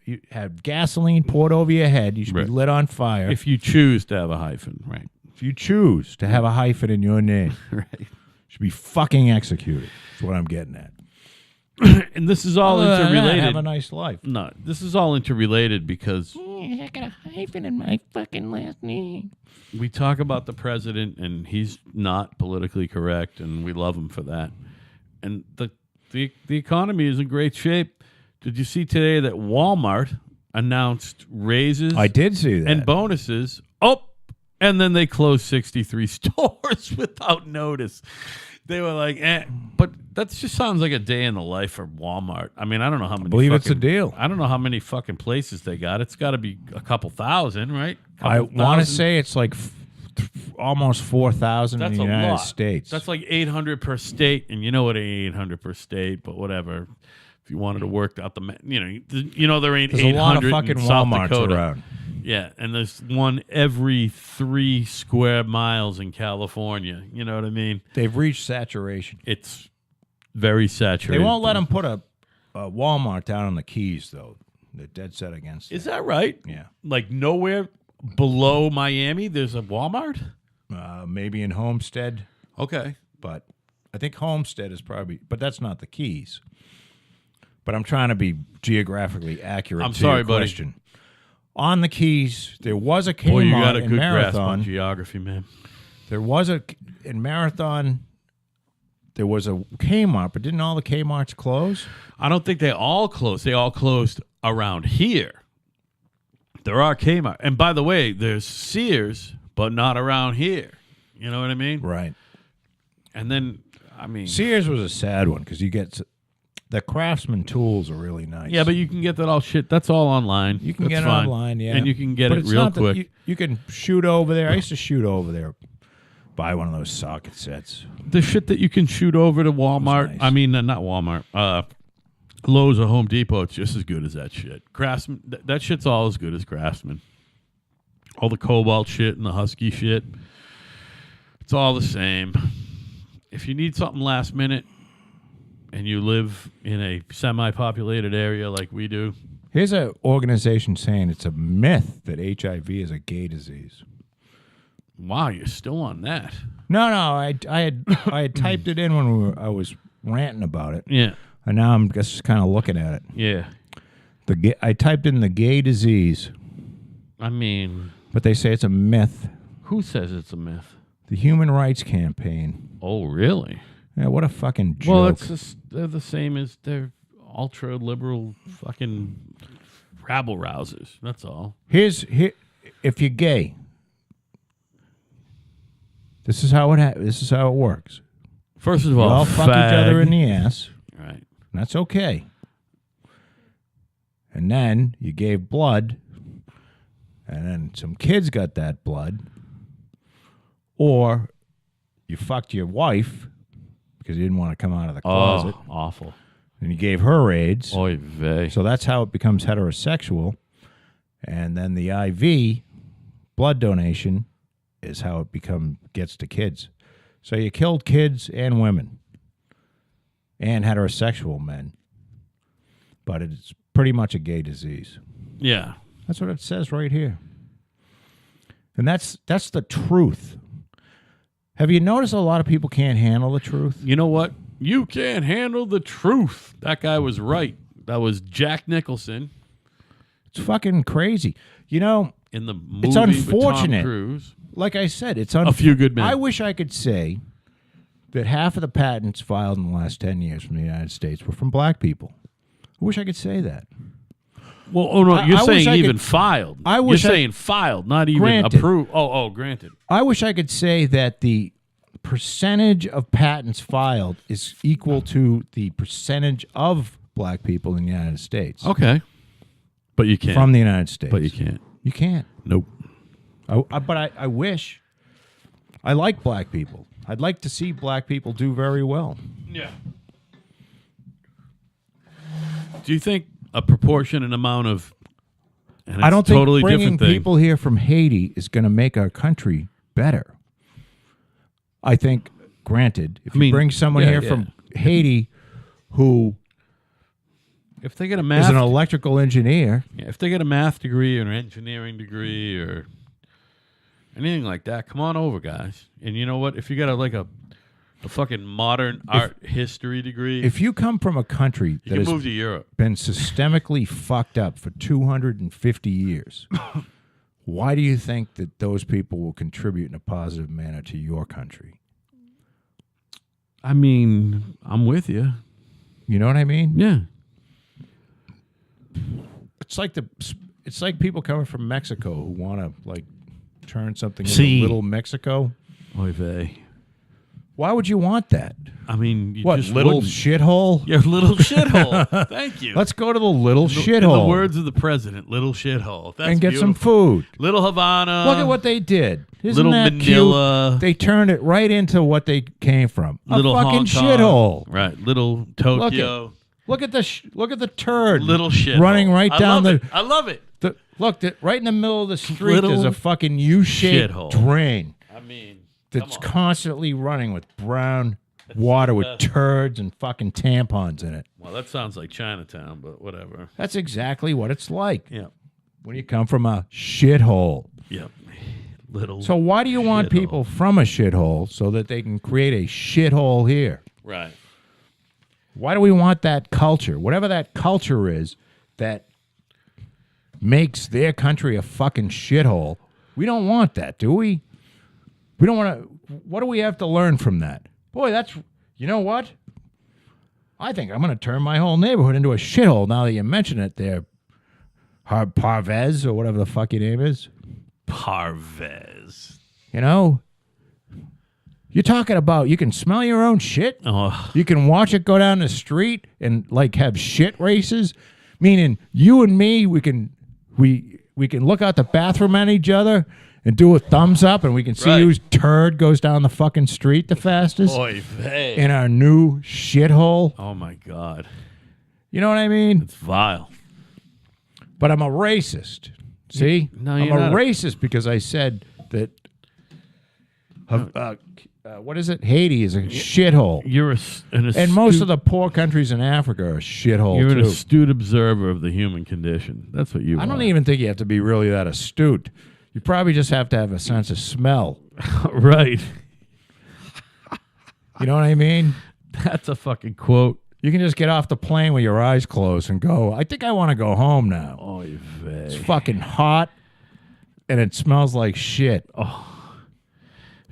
you have gasoline poured over your head. You should Right. be lit on fire. If you choose to have a hyphen, right? If you choose to have a hyphen in your name, Right. you should be fucking executed. That's what I'm getting at. And this is all Other than that, interrelated. have a nice life. No, this is all interrelated because I got a hyphen in my fucking last name. we talk about the president and he's not politically correct and we love him for that. And the economy is in great shape. Did you see today that Wal-Mart announced raises I did see that. and bonuses? Oh, and then they closed 63 stores without notice. They were like, but that just sounds like a day in the life for Walmart. I mean, I don't know how many. believe it's a deal. I don't know how many fucking places they got. It's got to be a couple thousand, right? I want to say it's like almost 4,000 in That's the a United lot. States. That's like 800 per state, and you know it ain't 800 per state, but whatever. If you wanted to work out there ain't There's 800 a lot of in fucking South Walmarts Dakota. around. Yeah, and there's one every 3 square miles in California. You know what I mean? They've reached saturation. It's very saturated. They won't let them put a Walmart down on the Keys, though. They're dead set against it. Is that right? Yeah. Like nowhere below Miami, there's a Walmart? Maybe in Homestead, Okay. but I think Homestead is probably, but that's not the Keys. But I'm trying to be geographically accurate I'm to sorry, your buddy. question. On the Keys, there was a Kmart Boy, you got a in good grasp on Marathon. geography, man. There was in Marathon. There was a Kmart, but didn't all the Kmarts close? I don't think they all closed. They all closed around here. There are Kmart. And by the way, there's Sears, but not around here. You know what I mean? Right. And then, I mean... Sears was a sad one because you get the Craftsman tools are really nice. Yeah, but you can get that all shit. That's all online. you can That's get it fine. online, yeah, And you can get But it it's real not that quick. you can shoot over there. I used to shoot over there, buy one of those socket sets. The shit that you can shoot over to Walmart, nice. I mean, not Walmart, Lowe's or Home Depot, it's just as good as that shit. Craftsman, that shit's all as good as Craftsman. All the Cobalt shit and the Husky shit, it's all the same. If you need something last minute and you live in a semi-populated area like we do, Here's an organization saying it's a myth that HIV is a gay disease. Wow, you're still on that. No, I had typed it in when I was ranting about it, Yeah. and now I'm just kind of looking at it. Yeah. I typed in the gay disease, I mean, but they say it's a myth. who says it's a myth? The Human Rights Campaign. Oh, really? Yeah, what a fucking joke. Well, it's just, they're the same as they're ultra liberal fucking rabble rousers. That's all. If you're gay, this is how it works. First of You all, all fuck each other in the ass. Right. And that's okay. And then you gave blood, and then some kids got that blood, or you fucked your wife because you didn't want to come out of the closet, Oh, awful. and you gave her AIDS. Oy vey. So that's how it becomes heterosexual. And then the IV blood donation is how it gets to kids. So you killed kids and women and heterosexual men. But it's pretty much a gay disease. Yeah. That's what it says right here. And that's the truth. Have you noticed a lot of people can't handle the truth? You know what? You can't handle the truth. That guy was right. That was Jack Nicholson It's fucking crazy. You know, in the movie it's unfortunate. with Tom Cruise. Like I said, A Few Good Men. I wish I could say that half of the patents filed in the last 10 years from the United States were from black people. I wish I could say that. Well, oh no, you're I wish saying I even could- filed. I You're wish I- saying filed, not even Granted. approved. Oh, granted. I wish I could say that the percentage of patents filed is equal to the percentage of black people in the United States. Okay. But you can't. From the United States. But you can't. You can't. Nope. But I wish. I like black people. I'd like to see black people do very well. Yeah. Do you think a proportionate amount of and I don't it's a totally think bringing different thing. people here from Haiti is going to make our country better. I think, granted, if you bring someone here from Haiti who if they get a is math an electrical engineer, if they get a math degree or an engineering degree or anything like that, come on over, guys. And you know what? If you got a fucking modern art history degree, if you come from a country you that can has move to Europe. been systemically fucked up for 250 years, why do you think that those people will contribute in a positive manner to your country? I mean, I'm with you. You know what I mean? Yeah. It's like people coming from Mexico who want to like turn something See. into Little Mexico. Oy vey. Why would you want that? I mean, you What, just little wouldn't. shithole? Yeah, little shithole. Thank you. Let's go to the little In shithole the words of the president, little shithole. That's and get beautiful. some food. Little Havana. Look at what they did. Isn't Little that Manila. cute? They turned it right into what they came from. Little a fucking Hong Kong. shithole. Right. Little Tokyo. Look at the turd. Little shithole. running right down I love it. right in the middle of the street. Little There's a fucking U-shaped shithole. drain I mean, that's come on. constantly running with brown water with turds and fucking tampons in it. Well, that sounds like Chinatown, but whatever. That's exactly what it's like Yeah. when you come from a shithole. Yep. Little. So why do you want shithole. people from a shithole so that they can create a shithole here? Right. Why do we want that culture? Whatever that culture is that makes their country a fucking shithole, we don't want that, do we? We don't want to. What do we have to learn from that? Boy, you know what? I think I'm going to turn my whole neighborhood into a shithole now that you mention it there. Parvez or whatever the fuck your name is. Parvez. You know? You're talking about you can smell your own shit. Oh, You can watch it go down the street and like have shit races, meaning you and me, we can look out the bathroom at each other and do a thumbs up, and we can see Right. whose turd goes down the fucking street the fastest oy vey. in our new shithole. Oh my God. You know what I mean? It's vile. But I'm a racist. See? No, I'm you're a not. racist because I said that What is it? Haiti is a shithole. You're And most of the poor countries in Africa are a shithole, You're an too. astute observer of the human condition. That's what you are. I don't even think you have to be really that astute. You probably just have to have a sense of smell. Right. You know what I mean? That's a fucking quote. You can just get off the plane with your eyes closed and go, I think I want to go home now. Oh, you It's fucking hot, and it smells like shit.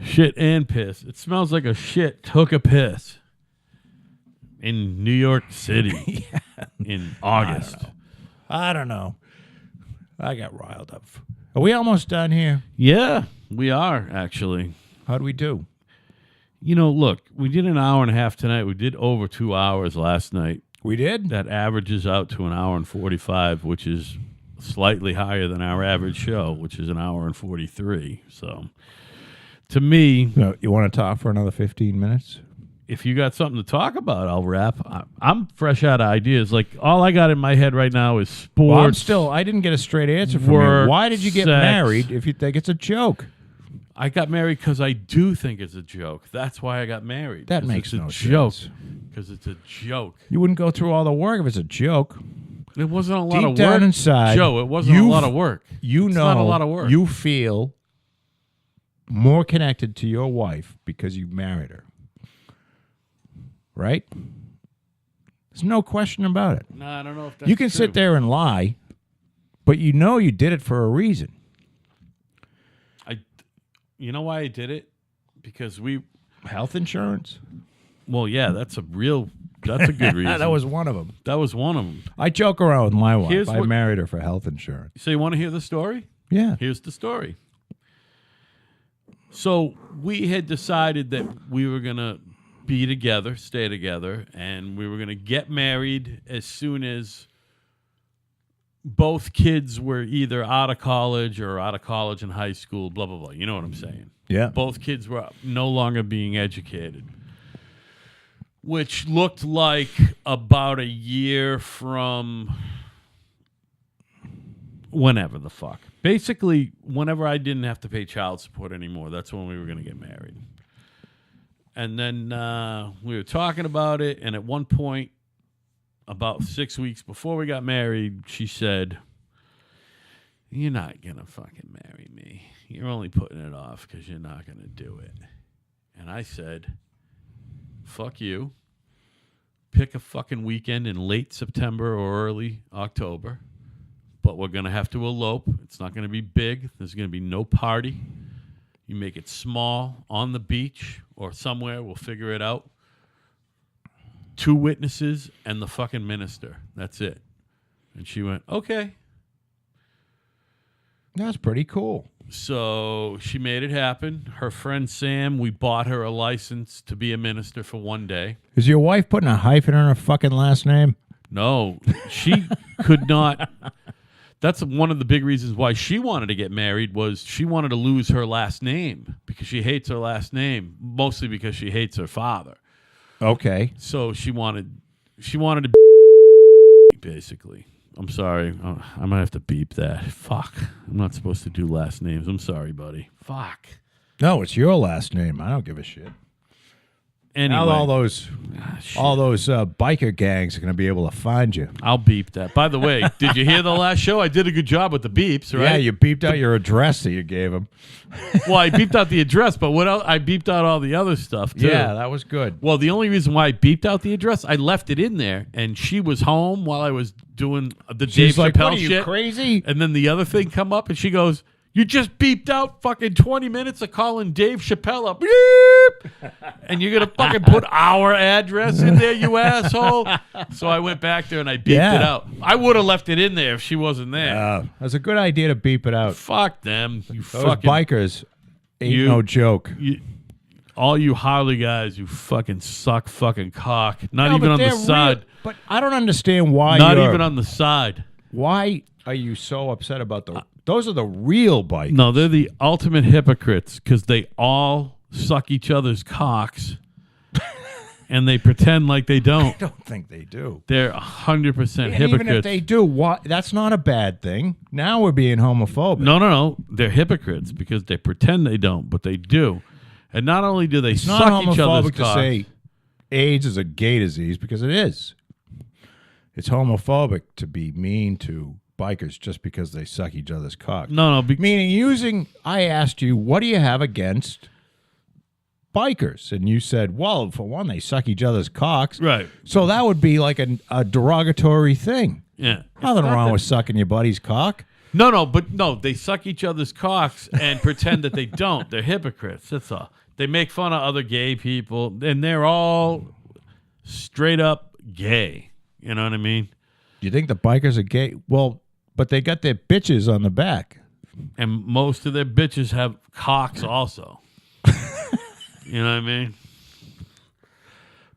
Shit and piss. It smells like a shit took a piss in New York City in August. I don't know. I got riled up. Are we almost done here? Yeah, we are, actually. How'd we do? You know, look, we did an hour and a half tonight. We did over 2 hours last night. We did? That averages out to an hour and 45, which is slightly higher than our average show, which is an hour and 43. So, to me, You want to talk for another 15 minutes? if you got something to talk about, I'll wrap. I'm fresh out of ideas. Like, all I got in my head right now is sports. Well, I didn't get a straight answer from work, you. Why did you get sex. married if you think it's a joke? I got married because I do think it's a joke. That's why I got married. That 'Cause makes it's no a joke. sense. Because it's a joke. You wouldn't go through all the work if it's a joke. It wasn't a lot Deep of work. down inside, Joe, it wasn't a lot of work. You It's know, not a lot of work. You feel more connected to your wife because you married her. Right? There's no question about it. No, I don't know if that's You can true. sit there and lie, but you know you did it for a reason. You know why I did it? Because Health insurance? well, yeah, that's a good reason. That was one of them. That was one of them. I joke around with my wife. Here's I what- married her for health insurance. So you want to hear the story? Yeah. Here's the story. So we had decided that we were going to be together, stay together, and we were going to get married as soon as both kids were either out of college in high school, blah, blah, blah. You know what I'm saying? Yeah. Both kids were no longer being educated, which looked like about a year from whenever the fuck. Basically, whenever I didn't have to pay child support anymore, that's when we were going to get married. And then we were talking about it, and at one point, about 6 weeks before we got married, she said, "You're not going to fucking marry me. You're only putting it off because you're not going to do it." And I said, "Fuck you. Pick a fucking weekend in late September or early October, but we're going to have to elope. It's not going to be big. There's going to be no party. You make it small on the beach or somewhere. We'll figure it out. 2 witnesses and the fucking minister. That's it." And she went, "Okay." That's pretty cool. So she made it happen. Her friend Sam, we bought her a license to be a minister for one day. Is your wife putting a hyphen on her fucking last name? No, she could not. That's one of the big reasons why she wanted to get married, was she wanted to lose her last name because she hates her last name, mostly because she hates her father. Okay. So she wanted to be basically. I'm sorry. I might have to beep that. Fuck. I'm not supposed to do last names. I'm sorry, buddy. Fuck. No, it's your last name. I don't give a shit. Anyway, Now all those biker gangs are going to be able to find you. I'll beep that. By the way, did you hear the last show? I did a good job with the beeps, right? Yeah, you beeped out your address that you gave them. Well, I beeped out the address, but what else? I beeped out all the other stuff, too. Yeah, that was good. Well, the only reason why I beeped out the address, I left it in there, and she was home while I was doing the She's Dave like, Chappelle what are you, shit. crazy? And then the other thing come up, and she goes, "You just beeped out fucking 20 minutes of calling Dave Chappelle up. Beep! And you're going to fucking put our address in there, you asshole." So I went back there and I beeped it out. I would have left it in there if she wasn't there. That's a good idea to beep it out. Fuck them. You Those fucking bikers ain't no joke. all you Harley guys, you fucking suck fucking cock. Not even on the side. But I don't understand why. Not even on the side. Why are you so upset about the? Those are the real bikers. No, they're the ultimate hypocrites because they all suck each other's cocks, and they pretend like they don't. I don't think they do. They're 100% And hypocrites. even if they do, that's not a bad thing. Now we're being homophobic. No. They're hypocrites because they pretend they don't, but they do. And not only do they It's suck not each other's homophobic to cocks, say AIDS is a gay disease because it is. It's homophobic to be mean to bikers just because they suck each other's cocks. no, Meaning I asked you, what do you have against bikers? And you said, well, for one, they suck each other's cocks. right. So that would be like a derogatory thing. Yeah. Nothing wrong with sucking your buddy's cock. No, they suck each other's cocks and pretend that they don't. They're hypocrites. That's all. They make fun of other gay people, and they're all straight up gay. You know what I mean? Do you think the bikers are gay? Well, but they got their bitches on the back. And most of their bitches have cocks also. You know what I mean?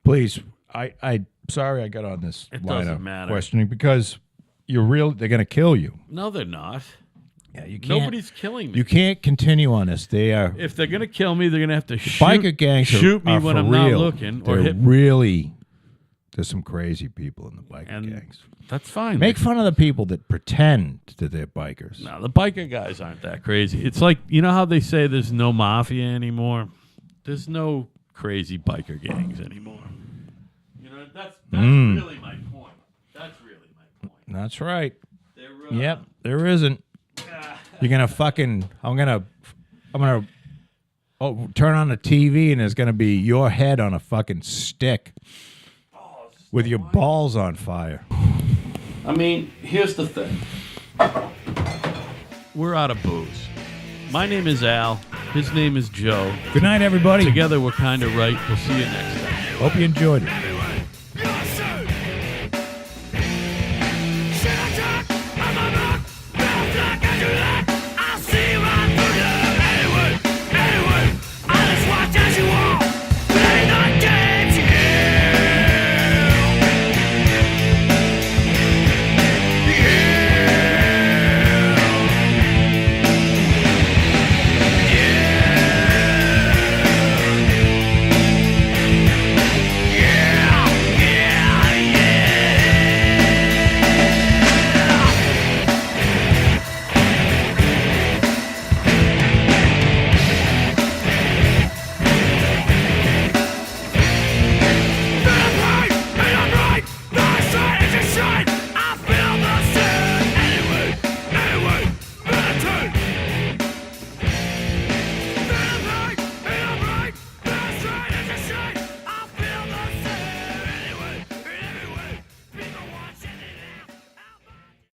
Please, I sorry I got on this It line doesn't of matter. questioning because they're going to kill you. No, they're not. Yeah, you can't. Nobody's killing me. You can't continue on this. They are If they're gonna kill me, they're gonna have to biker gangs. shoot me are when for I'm real. not looking, or They're hit. really. There's some crazy people in the biker And gangs. that's fine. Make fun of the people that pretend that they're bikers. No, the biker guys aren't that crazy. It's like, you know how they say there's no mafia anymore? There's no crazy biker gangs anymore. You know, that's really my point. That's really my point. That's right. They're, Yep, there isn't. You're gonna fucking. I'm gonna turn on the TV and there's gonna be your head on a fucking stick with your balls on fire. I mean, here's the thing. We're out of booze. My name is Al. His name is Joe. Good night, everybody. Together, we're kind of right. We'll see you next time. Hope you enjoyed it.